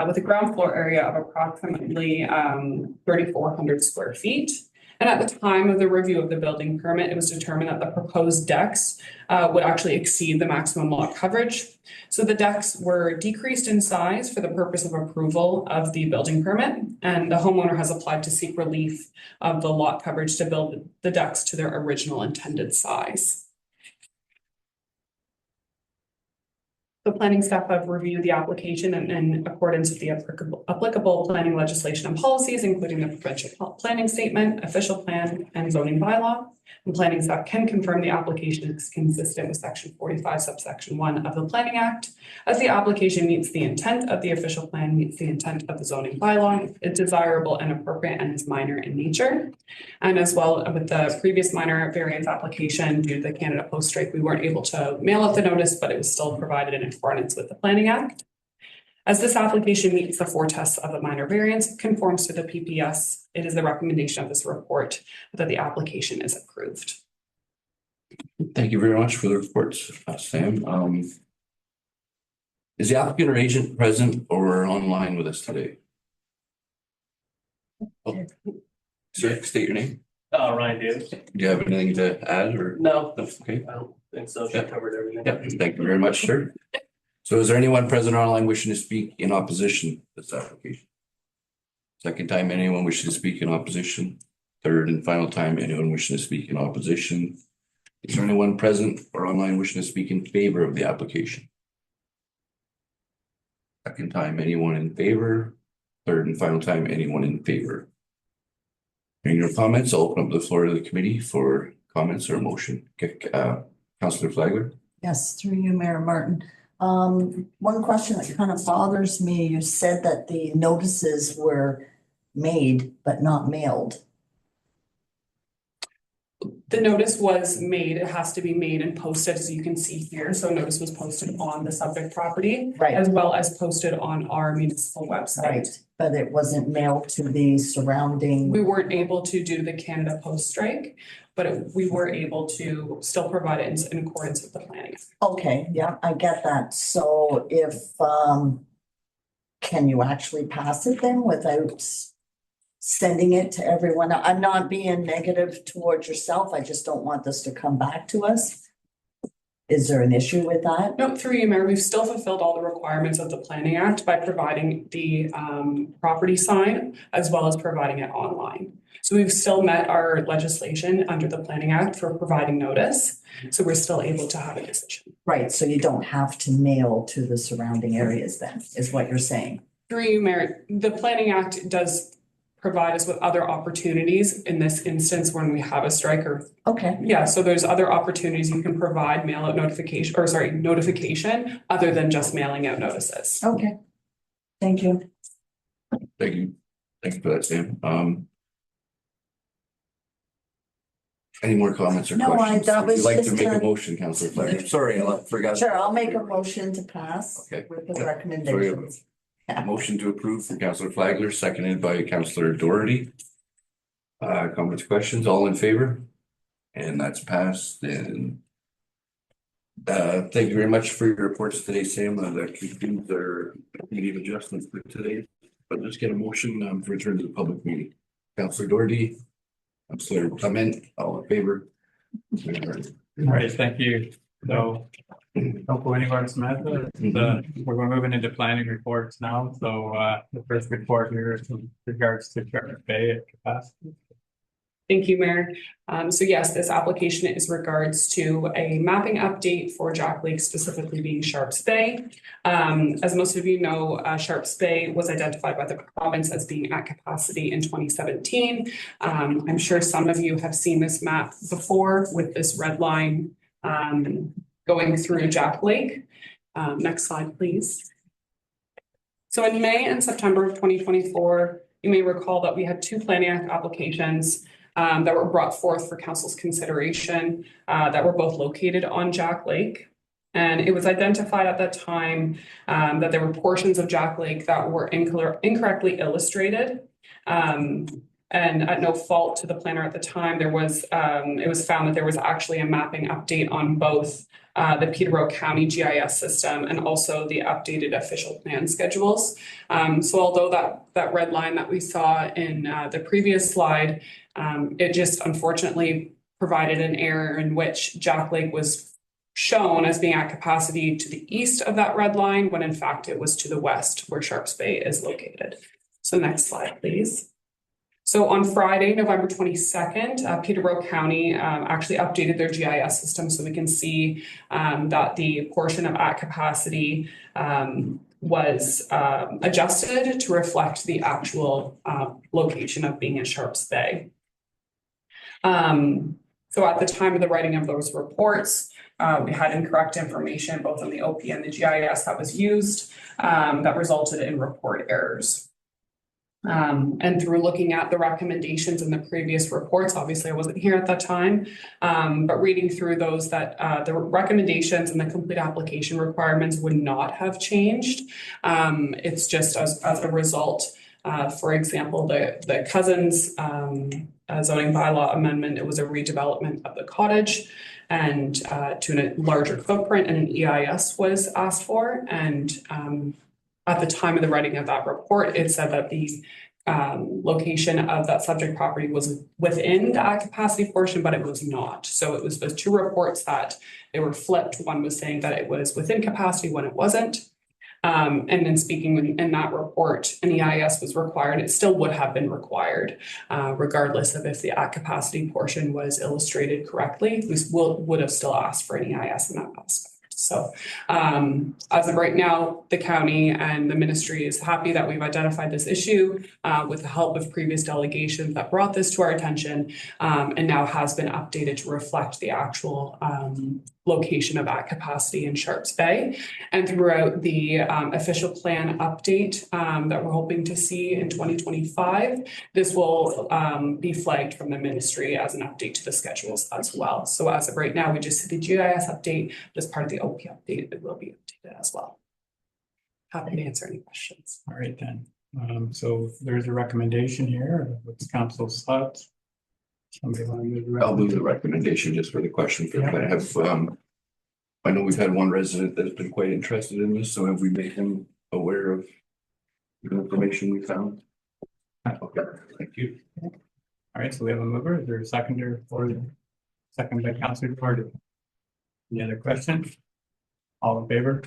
with a ground floor area of approximately 3,400 square feet. And at the time of the review of the building permit, it was determined that the proposed decks would actually exceed the maximum lot coverage. So the decks were decreased in size for the purpose of approval of the building permit, and the homeowner has applied to seek relief of the lot coverage to build the decks to their original intended size. The planning staff have reviewed the application in accordance with the applicable planning legislation and policies, including the provincial planning statement, official plan, and zoning bylaw. And planning staff can confirm the application is consistent with section 45 subsection 1 of the Planning Act, as the application meets the intent of the official plan, meets the intent of the zoning bylaw, it's desirable and appropriate, and is minor in nature. And as well with the previous minor variance application, due to the Canada Post strike, we weren't able to mail out the notice, but it was still provided in accordance with the Planning Act. As this application meets the 4 tests of a minor variance, conforms to the PPS, it is the recommendation of this report that the application is approved. Thank you very much for the reports, Sam. Is the applicant or agent present or online with us today? Oh, sir, state your name. Ryan Davis. Do you have anything to add or? No, Okay. I don't think so. She Yeah. covered everything. Yep, thank you very much, sir. So is there anyone present or online wishing to speak in opposition to this application? Second time, anyone wishing to speak in opposition? Third and final time, anyone wishing to speak in opposition? Is there anyone present or online wishing to speak in favor of the application? Second time, anyone in favor? Third and final time, anyone in favor? Hearing your comments, I'll open up the floor to the committee for comments or motion. Councillor Flagler. Yes, through you, Mayor Martin. One question that kind of bothers me, you said that the notices were made but not mailed. The notice was made, it has to be made and posted, as you can see here. So notice was posted on the subject property, Right. as well as posted on our municipal website. Right, but it wasn't mailed to the surrounding. We weren't able to do the Canada Post strike, but we were able to still provide it in accordance with the planning. Okay, yeah, I get that. So if, can you actually pass it then without sending it to everyone? I'm not being negative towards yourself. I just don't want this to come back to us. Is there an issue with that? No, through you, Mayor, we've still fulfilled all the requirements of the Planning Act by providing the property sign as well as providing it online. So we've still met our legislation under the Planning Act for providing notice. So we're still able to have a decision. Right, so you don't have to mail to the surrounding areas then, is what you're saying? Through you, Mayor, the Planning Act does provide us with other opportunities in this instance when we have a strike or. Okay, Yeah, so there's other opportunities you can provide mail out notification, or sorry, notification, other than just mailing out notices. okay. Thank you. Thank you. Thank you for that, Sam. Any more comments or No, questions? that was Would you like to just make a a- motion, Councillor Flagler? Sorry, I forgot. Sure, I'll make a motion to pass Okay. with the Yeah. recommendations. Motion to approve from Councillor Flagler, seconded by Councillor Doherty. Comments, questions, all in favor? And that's passed, and thank you very much for your reports today, Sam. That concludes our meeting adjustments for today. But let's get a motion for return to the public meeting. Councillor Doherty, Councillor Clement, all in favor? All right, thank you. So don't go anywhere, Samantha. We're moving into planning reports now. So the first report here is in regards to Sharp Bay at capacity. Thank you, Mayor. So yes, this application is regards to a mapping update for Jack Lake, specifically being Sharps Bay. As most of you know, Sharps Bay was identified by the province as being at capacity in 2017. I'm sure some of you have seen this map before with this red line going through Jack Lake. Next slide, please. So in May and September of 2024, you may recall that we had two planning applications that were brought forth for council's consideration that were both located on Jack Lake. And it was identified at that time that there were portions of Jack Lake that were incorrectly illustrated. And at no fault to the planner at the time, it was found that there was actually a mapping update on both the Peterborough County GIS system and also the updated official plan schedules. So although that red line that we saw in the previous slide, it just unfortunately provided an error in which Jack Lake was shown as being at capacity to the east of that red line, when in fact it was to the west where Sharps Bay is located. So next slide, please. So on Friday, November 22nd, Peterborough County actually updated their GIS system so we can see that the portion of at capacity was adjusted to reflect the actual location of being in Sharps Bay. So at the time of the writing of those reports, we had incorrect information both on the OP and the GIS that was used that resulted in report errors. And through looking at the recommendations in the previous reports, obviously I wasn't here at that time, but reading through those, that the recommendations and the complete application requirements would not have changed. It's just as a result, for example, the Cousins zoning bylaw amendment, it was a redevelopment of the cottage and to a larger footprint, and an EIS was asked for. And at the time of the writing of that report, it said that the location of that subject property was within the at capacity portion, but it was not. So it was those two reports that they were flipped. One was saying that it was within capacity when it wasn't. And then speaking in that report, an EIS was required. It still would have been required, regardless of if the at capacity portion was illustrated correctly. We would have still asked for an EIS in that aspect. So as of right now, the county and the ministry is happy that we've identified this issue with the help of previous delegations that brought this to our attention, and now has been updated to reflect the actual location of at capacity in Sharps Bay. And throughout the official plan update that we're hoping to see in 2025, this will be flagged from the ministry as an update to the schedules as well. So as of right now, we just see the GIS update as part of the OP update. It will be updated as well. Happy to answer any questions. All right then. So there's a recommendation here. What's council's thoughts? Somebody want to move the I'll move the recommendation just for the question. I know we've had one resident that's been quite interested in this, so have we made him aware of the information we found? Okay, thank you. All right, so we have a mover. Is there a seconder for the second by Councilor Party? Any other questions? All in favor?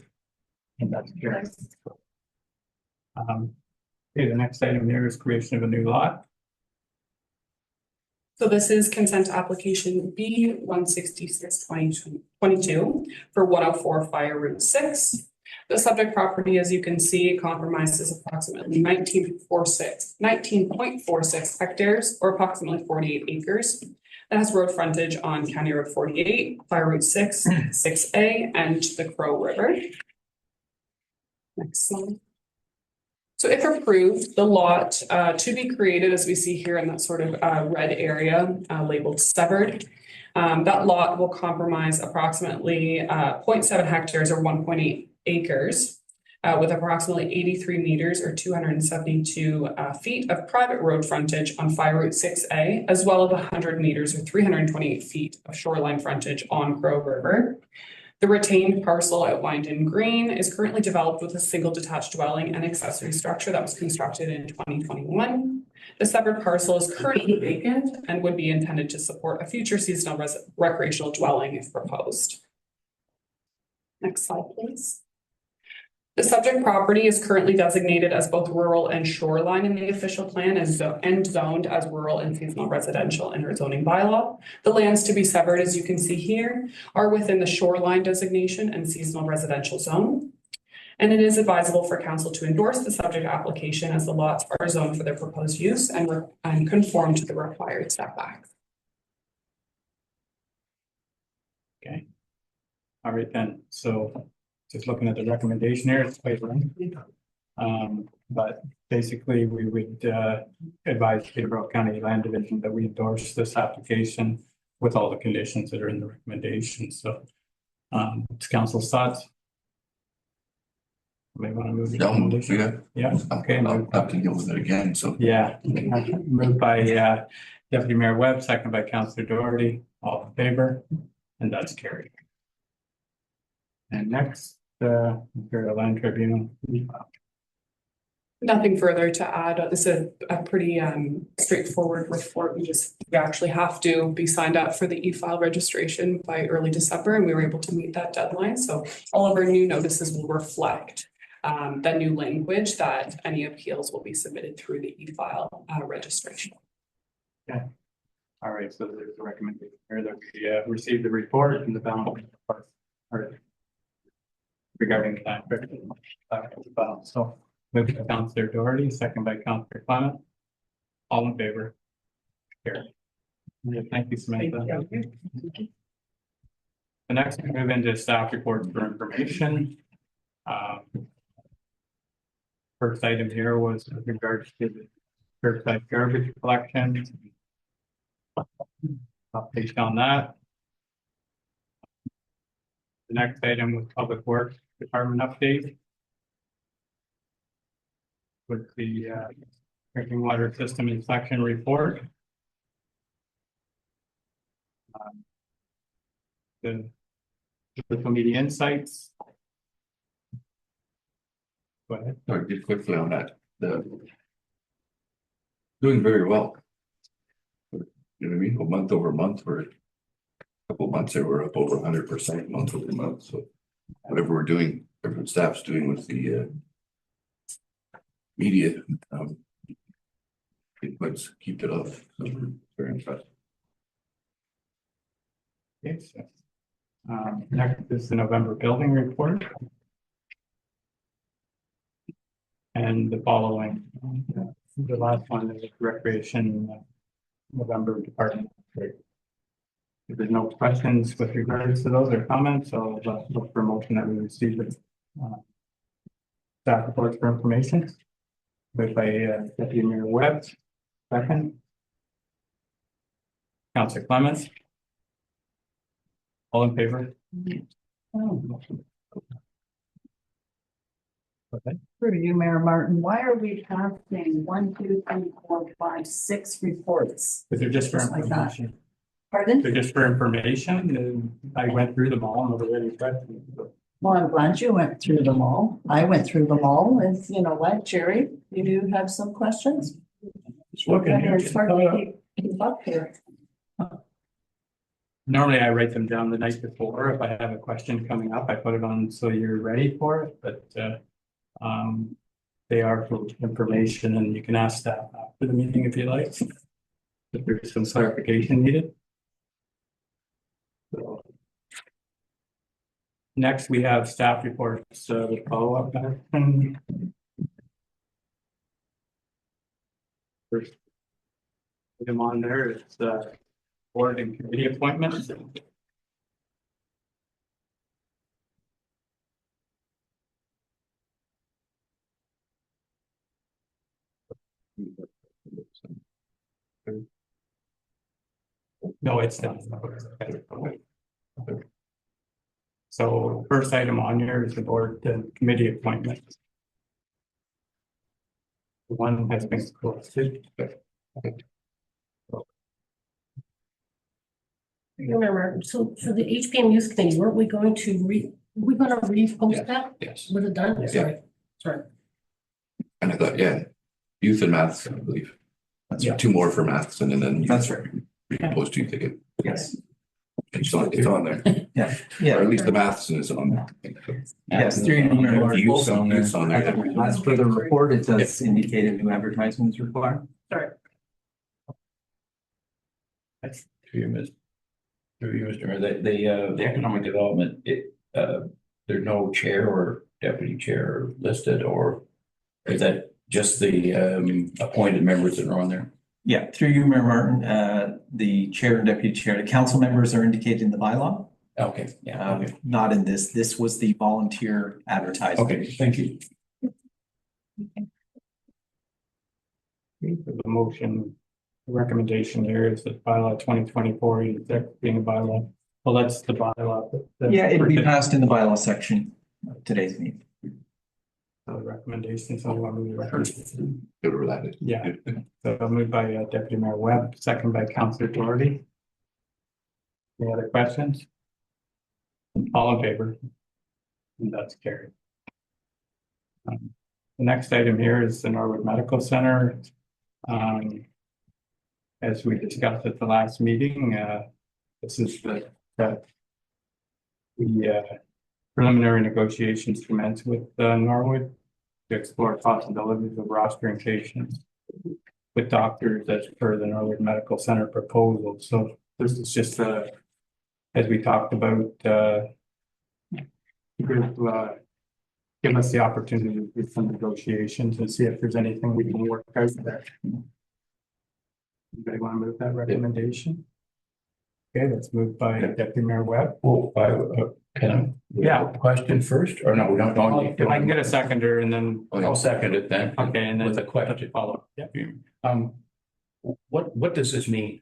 And that's carried. Okay, the next item here is creation of a new lot. So this is consent application B 166/2022 for 104 Fire Route 6. The subject property, as you can see, compromises approximately 19.46 hectares, or approximately 48 acres. It has road frontage on County Road 48, Fire Route 6, 6A, and the Crow River. Next slide. So if approved, the lot to be created, as we see here in that sort of red area labeled severed, that lot will comprise approximately 0.7 hectares or 1.8 acres with approximately 83 meters or 272 feet of private road frontage on Fire Route 6A, as well as 100 meters or 328 feet of shoreline frontage on Crow River. The retained parcel outlined in green is currently developed with a single detached dwelling and accessory structure that was constructed in 2021. The separate parcel is currently vacant and would be intended to support a future seasonal recreational dwelling if proposed. Next slide, please. The subject property is currently designated as both rural and shoreline in the official plan and zoned as rural and seasonal residential in our zoning bylaw. The lands to be severed, as you can see here, are within the shoreline designation and seasonal residential zone. And it is advisable for council to endorse the subject application as the lots are zoned for their proposed use and conform to the required setbacks. Okay. All right then, so just looking at the recommendation here, it's quite lengthy. But basically, we would advise Peterborough County Land Division that we endorse this application with all the conditions that are in the recommendation. So it's council's thoughts. May want to move the recommendation? Yeah, okay. I'll have to deal with it again, so. Yeah, moved by Deputy Mayor Webb, second by Councillor Doherty, all in favor, and that's carried. And next, Imperial Land Tribunal. Nothing further to add. This is a pretty straightforward report. We actually have to be signed up for the e-file registration by early December, and we were able to meet that deadline. So all of our new notices will reflect the new language that any appeals will be submitted through the e-file registration. Okay. All right, so there's a recommendation here that we receive the report and the balance regarding that. So moved by Councillor Doherty, second by Councillor Clement. All in favor? Here. Yeah, thank you, Samantha. The next we move into staff reports for information. First item here was with regards to the curbside garbage collection. Update on that. The next item was Public Works Department update. With the drinking water system inspection report. The social media insights. Go ahead. Sorry, just quickly on that, doing very well. You know what I mean? Month over month, we're a couple of months there, we're up over 100% month over month. So whatever we're doing, everyone staff's doing with the media, let's keep it up. So we're very impressed. Okay, so, next is the November building report. And the following, the last one is recreation November department. If there's no questions with regards to those or comments, I'll look for a motion that we receive the staff reports for information. Moved by Deputy Mayor Webb, second. Councillor Clements. All in favor? Okay. Through you, Mayor Martin, why are we passing 1, 2, 3, 4, 5, 6 reports? But they're just for Just like that. information. Pardon? They're just for information, and I went through them all and over any questions. Well, I'm glad you went through them all. I went through them all, and you know what, Jerry, you do have some questions? Just looking here. It's hard to keep up here. Normally I write them down the night before. If I have a question coming up, I put it on so you're ready for it, but they are for information and you can ask staff after the meeting if you like. If there's some clarification needed. So, next we have staff reports, the follow-up action. First item on there is board and committee appointments. No, it's done. So first item on here is the board and committee appointments. One has been closed. Remember, so for the HPM Youth Committee, weren't we going to repost Yes. that? Yes, Was it done? Yeah. Sorry. and I thought, yeah, youth and maths, I believe. That's Yeah. 2 more for maths and then. That's right. Post youth again. Yes. It's on there, Yeah, or yeah. at least the Matheson is on there. Yes, through you, Mayor Martin. Use on there. As for the report, it does indicate a new advertisement is required. Through you, Mr. Mayor, the economic development, there's no chair or deputy chair listed, or is that just the appointed members that are on there? Yeah, through you, Mayor Martin, the chair and deputy chair, the council members are indicated in the bylaw. Okay, yeah, okay, Not in this. This was the volunteer advertising. okay, thank you. The motion, the recommendation here is that bylaw 2024 being a bylaw. Well, that's the bylaw. Yeah, it'll be passed in the bylaw section of today's meeting. The recommendation, so I want to move the recommendation. Whatever that is. Yeah. So moved by Deputy Mayor Webb, second by Councillor Doherty. Any other questions? All in favor? And that's carried. The next item here is the Norwood Medical Center. As we discussed at the last meeting, this is the preliminary negotiations commenced with Norwood to explore possibilities of rostering patients with doctors as per the Norwood Medical Center proposal. So this is just as we talked about, give us the opportunity to do some negotiations and see if there's anything we can work out there. Anybody want to move that recommendation? Okay, that's moved by Deputy Mayor Webb. Well, can I? Yeah. Question first, or no, we don't need to. I can get a seconder and then. I'll second it then. Okay, and then. With a question. Follow. Yeah. What does this mean?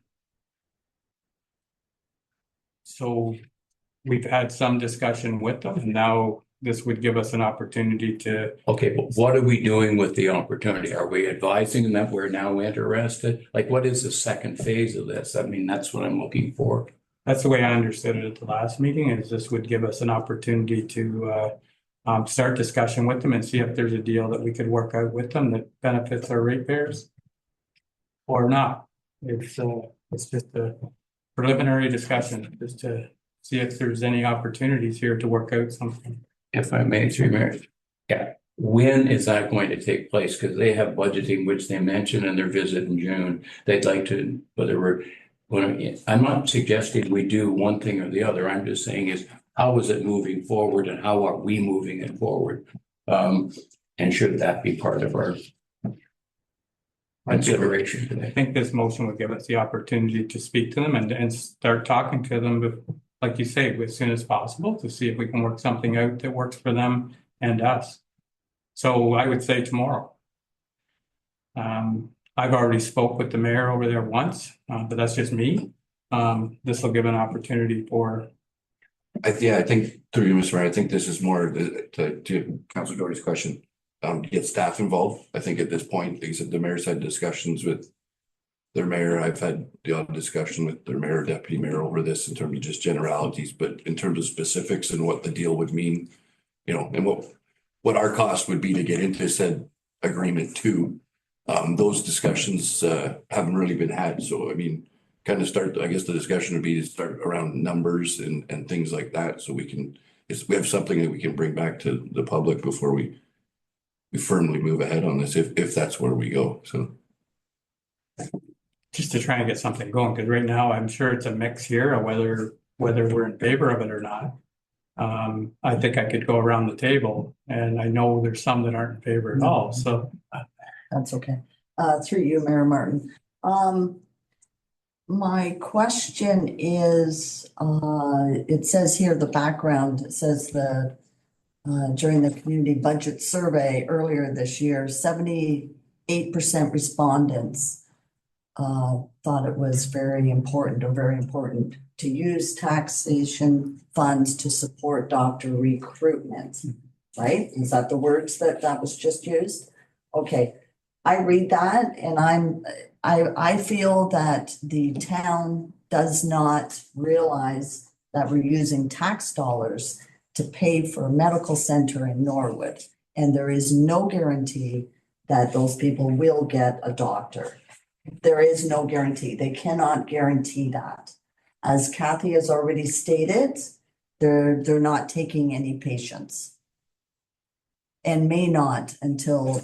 So we've had some discussion with them and now this would give us an opportunity to. Okay, but what are we doing with the opportunity? Are we advising them that we're now interested? Like, what is the second phase of this? I mean, that's what I'm looking for. That's the way I understood it at the last meeting, is this would give us an opportunity to start discussion with them and see if there's a deal that we could work out with them that benefits our ratepayers or not. It's just a preliminary discussion, just to see if there's any opportunities here to work out something. If I may, through Mayor. Yeah, when is that going to take place? Because they have budgeting, which they mentioned in their visit in June. They'd like to, I'm not suggesting we do one thing or the other. I'm just saying is, how is it moving forward and how are we moving it forward? And should that be part of our consideration today? I think this motion would give us the opportunity to speak to them and start talking to them, like you say, as soon as possible, to see if we can work something out that works for them and us. So I would say tomorrow. I've already spoke with the mayor over there once, but that's just me. This will give an opportunity for. I think through you, Mr. Mayor, I think this is more to Councilor Doherty's question. Get staff involved. I think at this point, like I said, the mayor's had discussions with their mayor. I've had the odd discussion with their mayor, deputy mayor over this in terms of just generalities, but in terms of specifics and what the deal would mean, and what our cost would be to get into said agreement too. Those discussions haven't really been had. So, I mean, kind of start, I guess the discussion would be to start around numbers and things like that. So we have something that we can bring back to the public before we firmly move ahead on this, if that's where we go. So. Just to try and get something going, because right now I'm sure it's a mix here of whether we're in favor of it or not. I think I could go around the table and I know there's some that aren't in favor at all, so. That's okay. Through you, Mayor Martin. My question is, it says here, the background, it says during the community budget survey earlier this year, 78% respondents thought it was very important to use taxation funds to support doctor recruitment, right? Is that the words that was just used? Okay, I read that and I feel that the town does not realize that we're using tax dollars to pay for a medical center in Norwood. And there is no guarantee that those people will get a doctor. There is no guarantee. They cannot guarantee that. As Kathy has already stated, they're not taking any patients. And may not until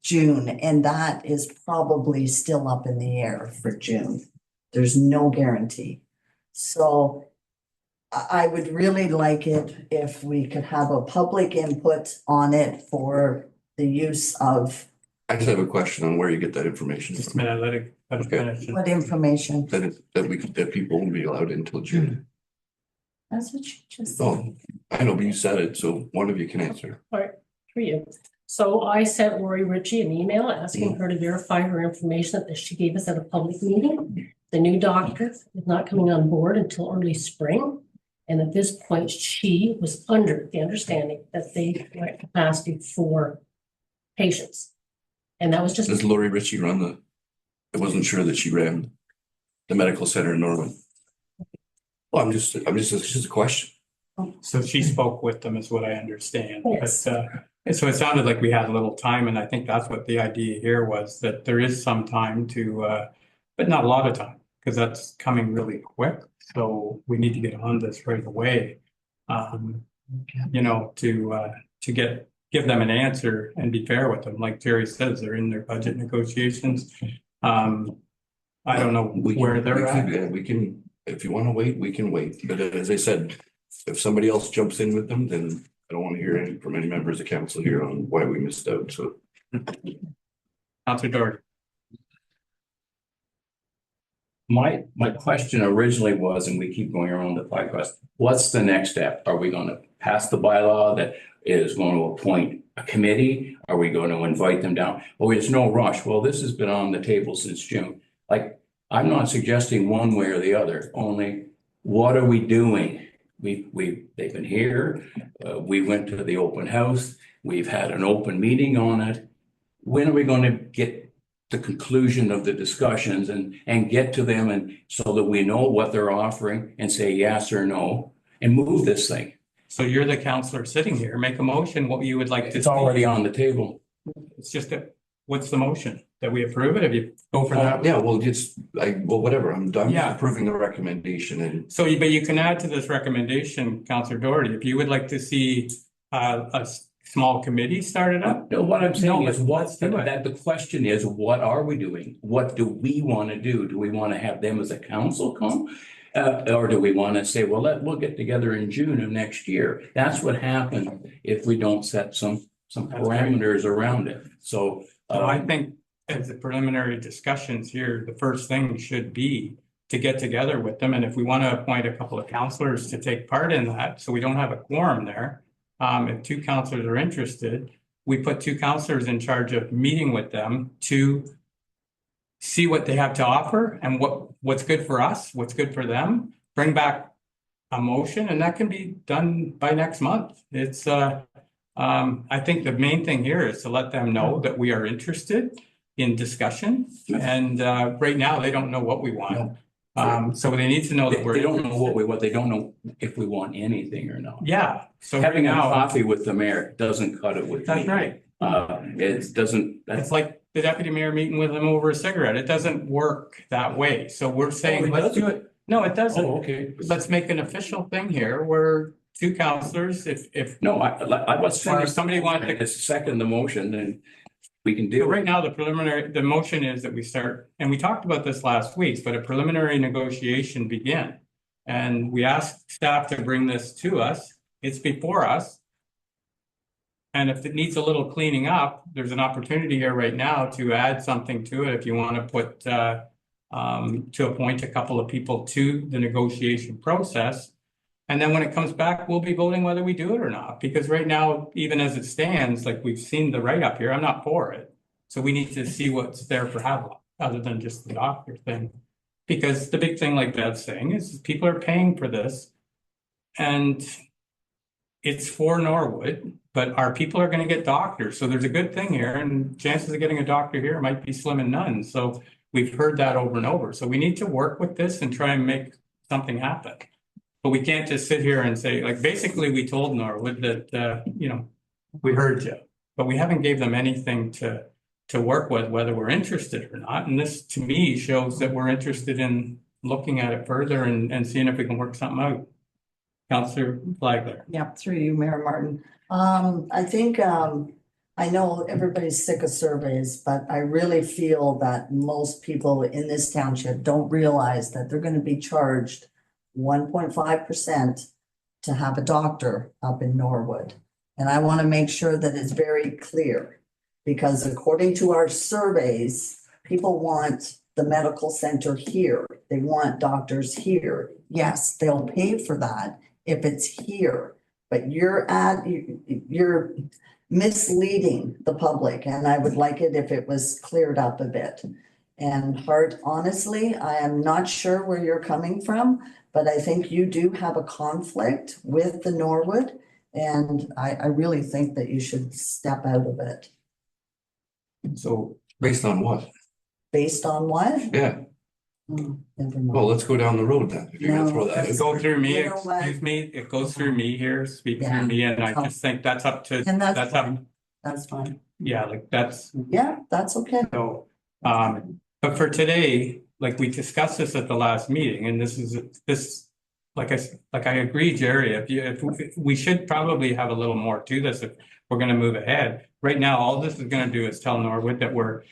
June, and that is probably still up in the air for June. There's no guarantee. So I would really like it if we could have a public input on it for the use of I just have a question on where you get that information Just a from. minute, let it Okay. finish. what information. That people won't be allowed until June. That's what you just said. Oh, I know, but you said it, so one of you can answer. For you. So I sent Lori Ritchie an email asking her to verify her information that she gave us at a public meeting. The new doctor is not coming on board until early spring. And at this point, she was under the understanding that they lack capacity for patients. And that was just, Does Lori Ritchie run I wasn't sure that she ran the medical center in Norman. Well, it's just a question. So she spoke with them is what I understand. Yes. But and so it sounded like we had a little time, and I think that's what the idea here was, that there is some time to, but not a lot of time, because that's coming really quick. So we need to get on this right away. You know, to give them an answer and be fair with them. Like Terry says, they're in their budget negotiations. I don't know where they're at. Yeah, we can, if you want to wait, we can wait. But as I said, if somebody else jumps in with them, then I don't want to hear any from any members of council here on why we missed out. So Councilor Doherty. My question originally was, and we keep going around the podcast, what's the next step? Are we going to pass the bylaw that is going to appoint a committee? Are we going to invite them down? Oh, it's no rush. Well, this has been on the table since June. Like, I'm not suggesting one way or the other, only what are we doing? They've been here. We went to the open house. We've had an open meeting on it. When are we going to get the conclusion of the discussions and get to them, and so that we know what they're offering and say yes or no and move this thing? So you're the counselor sitting here. Make a motion, what you would like to. It's already on the table. It's just what's the motion? That we approve it? If you go for that? yeah, well, whatever. I'm Yeah. approving the recommendation and So, but you can add to this recommendation, Councillor Doherty, if you would like to see a small committee started up. No, what I'm saying No, is but let's do it. that the question is, what are we doing? What do we want to do? Do we want to have them as a council come? Or do we want to say, well, we'll get together in June of next year? That's what happens if we don't set some parameters around it. So I think as the preliminary discussions here, the first thing should be to get together with them. And if we want to appoint a couple of counselors to take part in that, so we don't have a quorum there. If two counselors are interested, we put two counselors in charge of meeting with them to see what they have to offer and what's good for us, what's good for them, bring back a motion, and that can be done by next month. It's, I think the main thing here is to let them know that we are interested in discussion. And right now, they don't know what we want. So they need to know that they don't know what we want. They don't know if we want anything or not. Yeah. So Having a now, coffee with the mayor doesn't cut it with me. that's right. It doesn't. It's like the deputy mayor meeting with him over a cigarette. It doesn't work that way. So we're saying, it let's do doesn't? it. No, it doesn't. Oh, okay. Let's make an official thing here where two counselors, if No, I was. Or if somebody wants to- second the motion, then we can So deal. right now, the motion is that we start, and we talked about this last week, but a preliminary negotiation begin. And we asked staff to bring this to us. It's before us. And if it needs a little cleaning up, there's an opportunity here right now to add something to it if you want to put, to appoint a couple of people to the negotiation process. And then when it comes back, we'll be voting whether we do it or not, because right now, even as it stands, like we've seen the write-up here, I'm not for it. So we need to see what's there for Havelock, other than just the doctor thing. Because the big thing, like Bev's saying, is people are paying for this. And it's for Norwood, but our people are going to get doctors. So there's a good thing here, and chances of getting a doctor here might be slim and none. So we've heard that over and over. So we need to work with this and try and make something happen. But we can't just sit here and say, like, basically we told Norwood that, you know, we heard you, but we haven't gave them anything to work with, whether we're interested or not. And this, to me, shows that we're interested in looking at it further and seeing if we can work something out. Counselor Flagler. Yeah, through you, Mayor Martin. I think, I know everybody's sick of surveys, but I really feel that most people in this township don't realize that they're gonna be charged 1.5% to have a doctor up in Norwood. And I want to make sure that it's very clear, because according to our surveys, people want the medical center here. They want doctors here. Yes, they'll pay for that if it's here, but you're misleading the public, and I would like it if it was cleared up a bit. And Hart, honestly, I am not sure where you're coming from, but I think you do have a conflict with the Norwood, and I really think that you should step out of it. So based on what? Based on what? Yeah, Oh, never mind. well, let's go down the road then. If you're gonna No, throw that that's- out. Go through me, You know what? excuse me, it goes through me here, speak Yeah. through me, and I just think that's up to, And that's up, fine. That's fine. yeah, like that's, Yeah, that's okay. so. But for today, like we discussed this at the last meeting, and this, like I agree, Jerry, if we should probably have a little more to this if we're gonna move ahead. Right now, all this is gonna do is tell Norwood that we're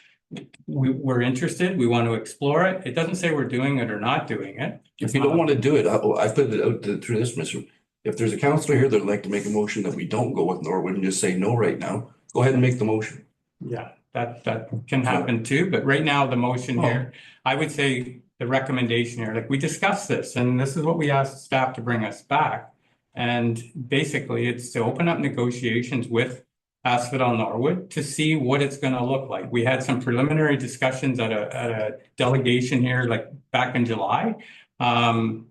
interested, we want to explore it. It doesn't say we're doing it or not doing it. If you don't want to do it, I put it out through this, Mr. If there's a counselor here that'd like to make a motion that we don't go with Norwood and just say no right now, go ahead and make the motion. Yeah, that can happen too, but right now, the motion here, I would say the recommendation here, like we discussed this, and this is what we asked staff to bring us back. And basically, it's to open up negotiations with Asphodel Norwood to see what it's gonna look like. We had some preliminary discussions at a delegation here, like back in July. Not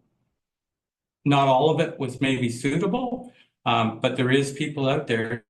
all of it was maybe suitable, but there is people out there.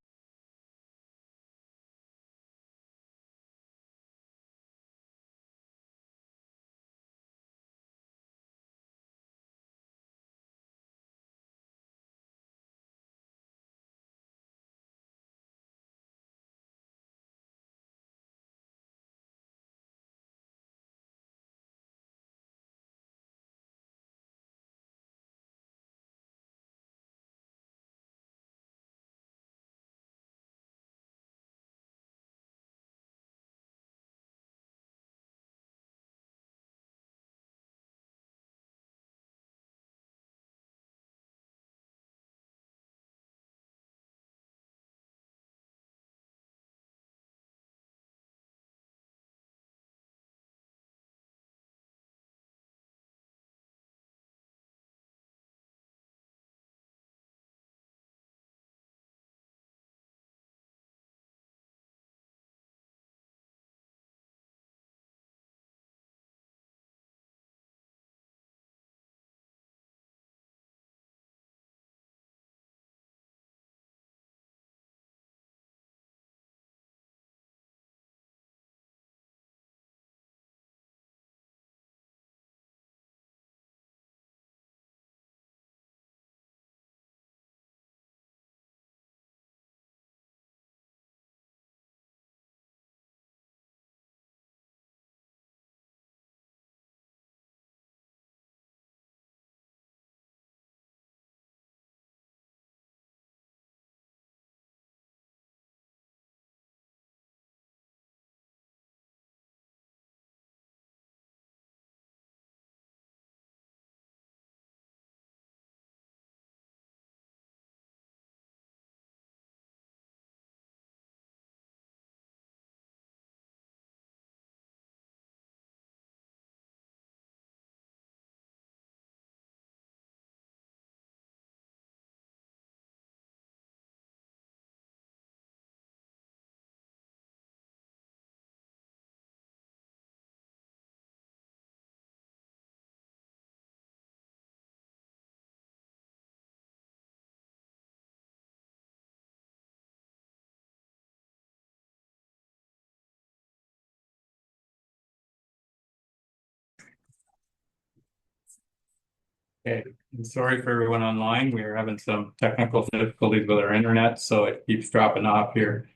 Okay, I'm sorry for everyone online. We are having some technical difficulties with our internet, so it keeps dropping off here.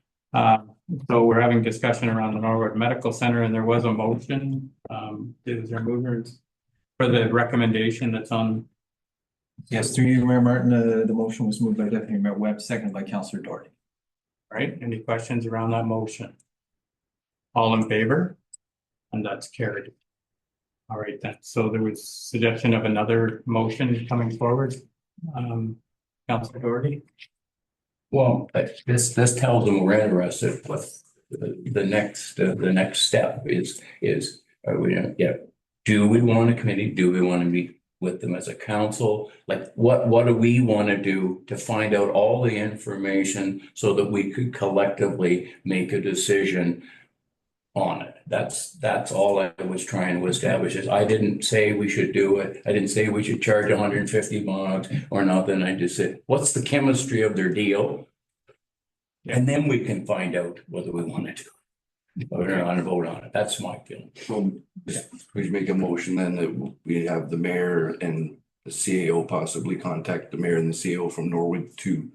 So we're having discussion around the Norwood Medical Center, and there was a motion. Is there movers? for the recommendation that's on. Yes, through you, Mayor Martin, the motion was moved by Deputy Mayor Webb, seconded by Councillor Doherty. Right, any questions around that motion? All in favor? And that's carried. All right, then, so there was suggestion of another motion coming forward. Councilor Doherty? Well, this tells them we're interested, but the next step is, are we, do we want a committee? Do we want to meet with them as a council? Like, what do we want to do to find out all the information so that we could collectively make a decision on it? That's all I was trying to establish. Is I didn't say we should do it. I didn't say we should charge $150 or nothing. I just said, what's the chemistry of their deal? And then we can find out whether we want to do it or not vote on it. That's my feeling. So we make a motion then that we have the mayor and the CAO possibly contact the mayor and the CAO from Norwood to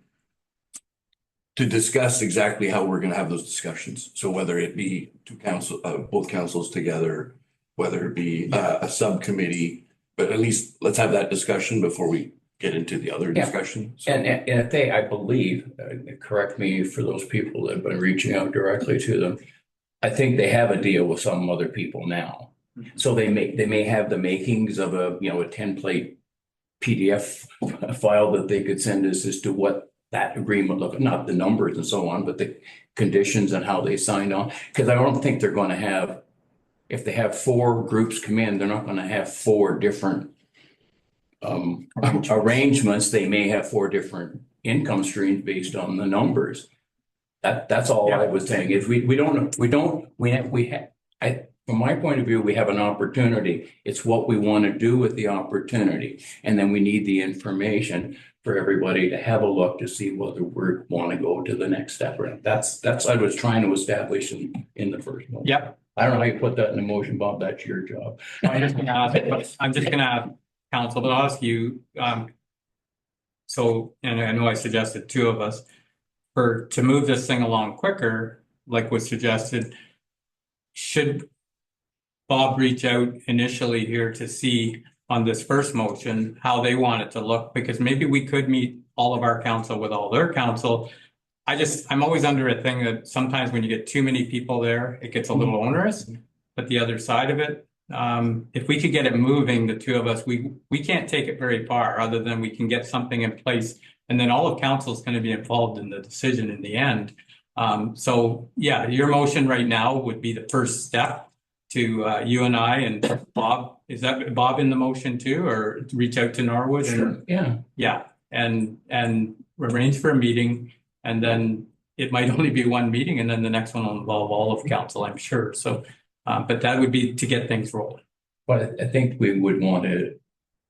discuss exactly how we're going to have those discussions. So whether it be both councils together, whether it be a subcommittee, but at least let's have that discussion before we get into the other discussion. So, And if they, I believe, correct me for those people that have been reaching out directly to them, I think they have a deal with some other people now. So they may have the makings of a 10-plate PDF file that they could send us as to what that agreement look, not the numbers and so on, but the conditions and how they signed on. Because I don't think they're going to have, if they have 4 groups come in, they're not going to have 4 different arrangements. They may have 4 different income streams based on the numbers. That's all I was saying. If we have, from my point of view, we have an opportunity. It's what we want to do with the opportunity. And then we need the information for everybody to have a look to see whether we want to go to the next step. That's what I was trying to establish in the first one. Yep. I don't know how you put that in the motion, Bob. That's your job. I'm just gonna ask council, but I'll ask you, so, and I know I suggested 2 of us, to move this thing along quicker, like was suggested, should Bob reach out initially here to see on this first motion how they want it to look? Because maybe we could meet all of our council with all their council. I'm always under a thing that sometimes when you get too many people there, it gets a little onerous. But the other side of it, if we could get it moving, the 2 of us, we can't take it very far other than we can get something in place. And then all of council is going to be involved in the decision in the end. So yeah, your motion right now would be the first step to you and I and Bob. Is that Bob in the motion too, or reach out to Norwood? Sure. Yeah. And arrange for a meeting, and then it might only be one meeting, and then the next one will involve all of council, I'm sure. So, but that would be to get things rolling. But I think we would want to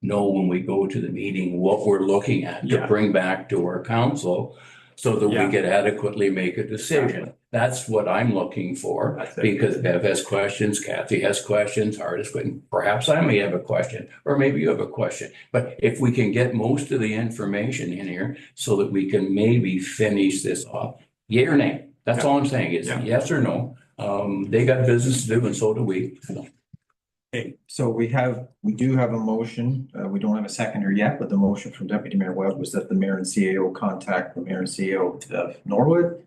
know when we go to the meeting what we're looking at to bring back to our council so that we could adequately make a decision. That's what I'm looking for, because Bev has questions, Kathy has questions, Art has questions. Perhaps I may have a question, or maybe you have a question. But if we can get most of the information in here so that we can maybe finish this off, yay or nay? That's all I'm saying is yes or no. They got business to do, and so do we. Okay, so we do have a motion. We don't have a seconder yet, but the motion from Deputy Mayor Webb was that the mayor and CAO contact the mayor and CAO of Norwood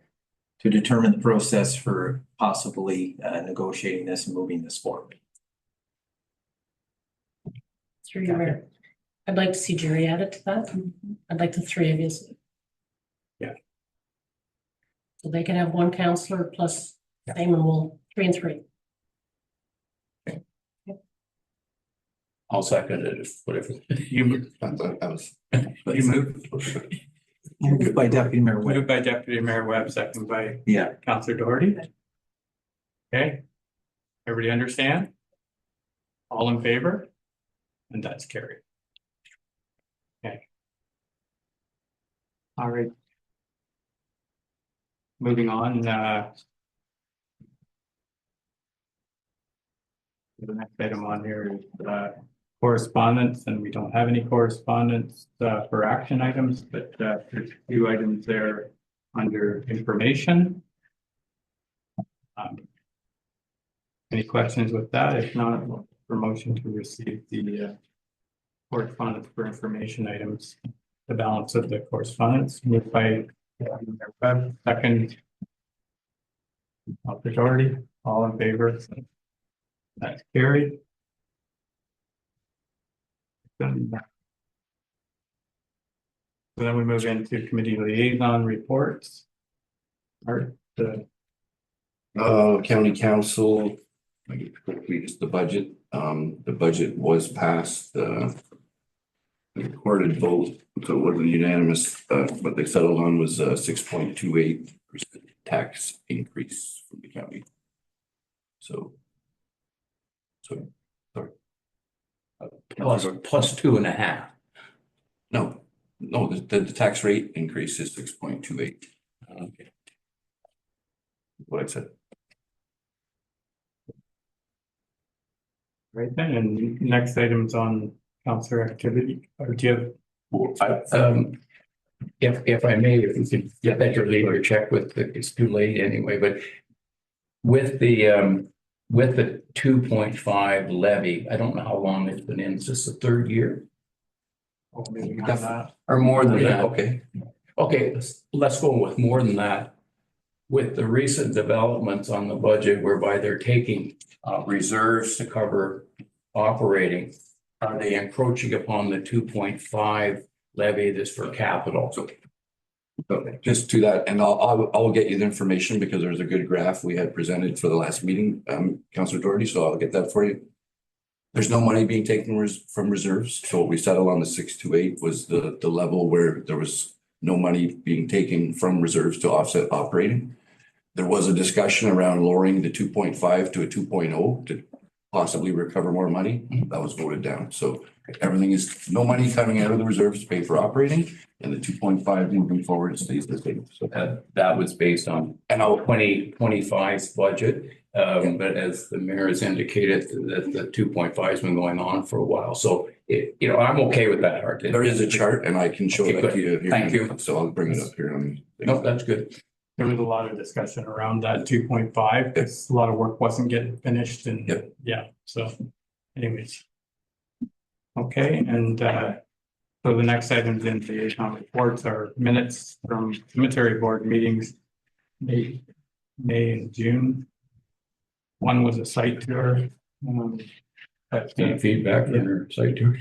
to determine the process for possibly negotiating this and moving this forward. Through your mayor. I'd like to see Jerry added to that. I'd like the 3 of you. Yeah. So they can have 1 counselor plus Simon will 3 and 3. I'll second it if whatever. You moved Moved by Deputy Mayor Webb. moved by Deputy Mayor Webb, second by Councilor Doherty. Okay. Everybody understand? All in favor? And that's carried. Okay. All right. Moving on, the next item on here is correspondence, and we don't have any correspondence for action items, but there's a few items there under information. Any questions with that? If not, we'll for motion to receive the correspondence for information items, the balance of the correspondence, moved by Webb, second. Majority, all in favor? That's carried. So then we move into committee liaison reports. Art, County council, I get quickly just the budget. The budget was passed, recorded vote, so it wasn't unanimous. What they settled on was 6.28% tax increase from the county. So, sorry. Plus 2.5. No, the tax rate increase is 6.28. Okay. What I said. right then, and next items on council activity, or do you have? If I may, if you could get that your leader check with, it's too late anyway, but with the 2.5 levy, I don't know how long it's been in. Is this the third year? Oh, maybe not that. Or more than Yeah. that, okay. Okay, let's go with more than that. With the recent developments on the budget whereby they're taking reserves to cover operating, are they encroaching upon the 2.5 levy that's for capital? So just to that, and I'll get you the information because there's a good graph we had presented for the last meeting, Councillor Doherty, so I'll get that for you. There's no money being taken from reserves. So what we settled on the 628 was the level where there was no money being taken from reserves to offset operating. There was a discussion around lowering the 2.5 to a 2.0 to possibly recover more money. That was voted down. So everything is no money coming out of the reserves to pay for operating, and the 2.5 moving forward stays the same. So That was based on and I'll 2025's budget. But as the mayor has indicated, that the 2.5 has been going on for a while. So I'm okay with that, Art. there is a chart and I can show Okay, that to you. Here. Thank you. So I'll bring it up here. No, that's good. There was a lot of discussion around that 2.5 because a lot of work wasn't getting finished and Yep. yeah, so anyways. Okay, and so the next items in the liaison reports are minutes from cemetery board meetings, May and June. One was a site tour. But Any feedback from your site tour?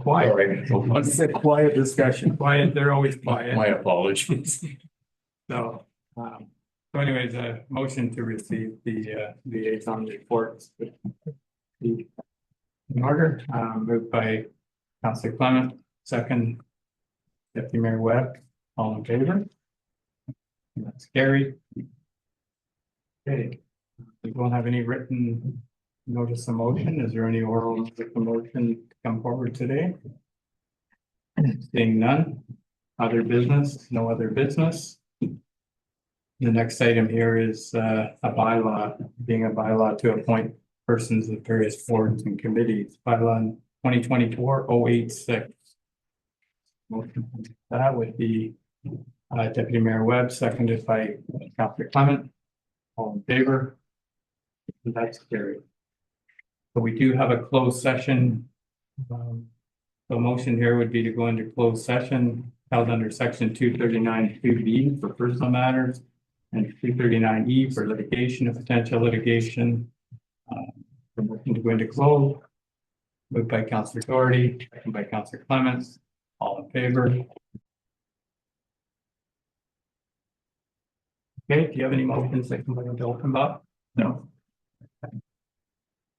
quiet. All right. It's a quiet discussion. Quiet, they're always quiet. My apologies. So anyways, a motion to receive the liaison reports. In order, moved by Councillor Clement, second Deputy Mayor Webb, all in favor? That's carried. Okay, we don't have any written notice of motion. Is there any oral notice of motion to come forward today? Seeing none. Other business, no other business. The next item here is a bylaw, being a bylaw to appoint persons of various boards and committees. Bylaw 2024-086. Motion that would be Deputy Mayor Webb, seconded by Councillor Clement. All in favor? That's carried. So we do have a closed session. The motion here would be to go into closed session held under section 239(2)(b) for personal matters and 239(e) for litigation and potential litigation. The motion to go into close. Moved by Councillor Doherty, second by Councillor Clements. All in favor? Okay, do you have any motions that can go into open, Bob? No.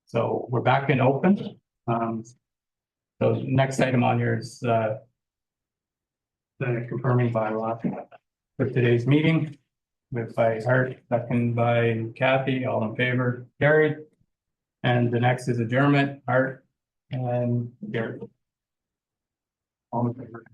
So we're back in open. So next item on here is the confirming bylaw for today's meeting. Moved by Hart, second by Kathy, all in favor, carried. And the next is adjournment, Hart and Gary. All in favor.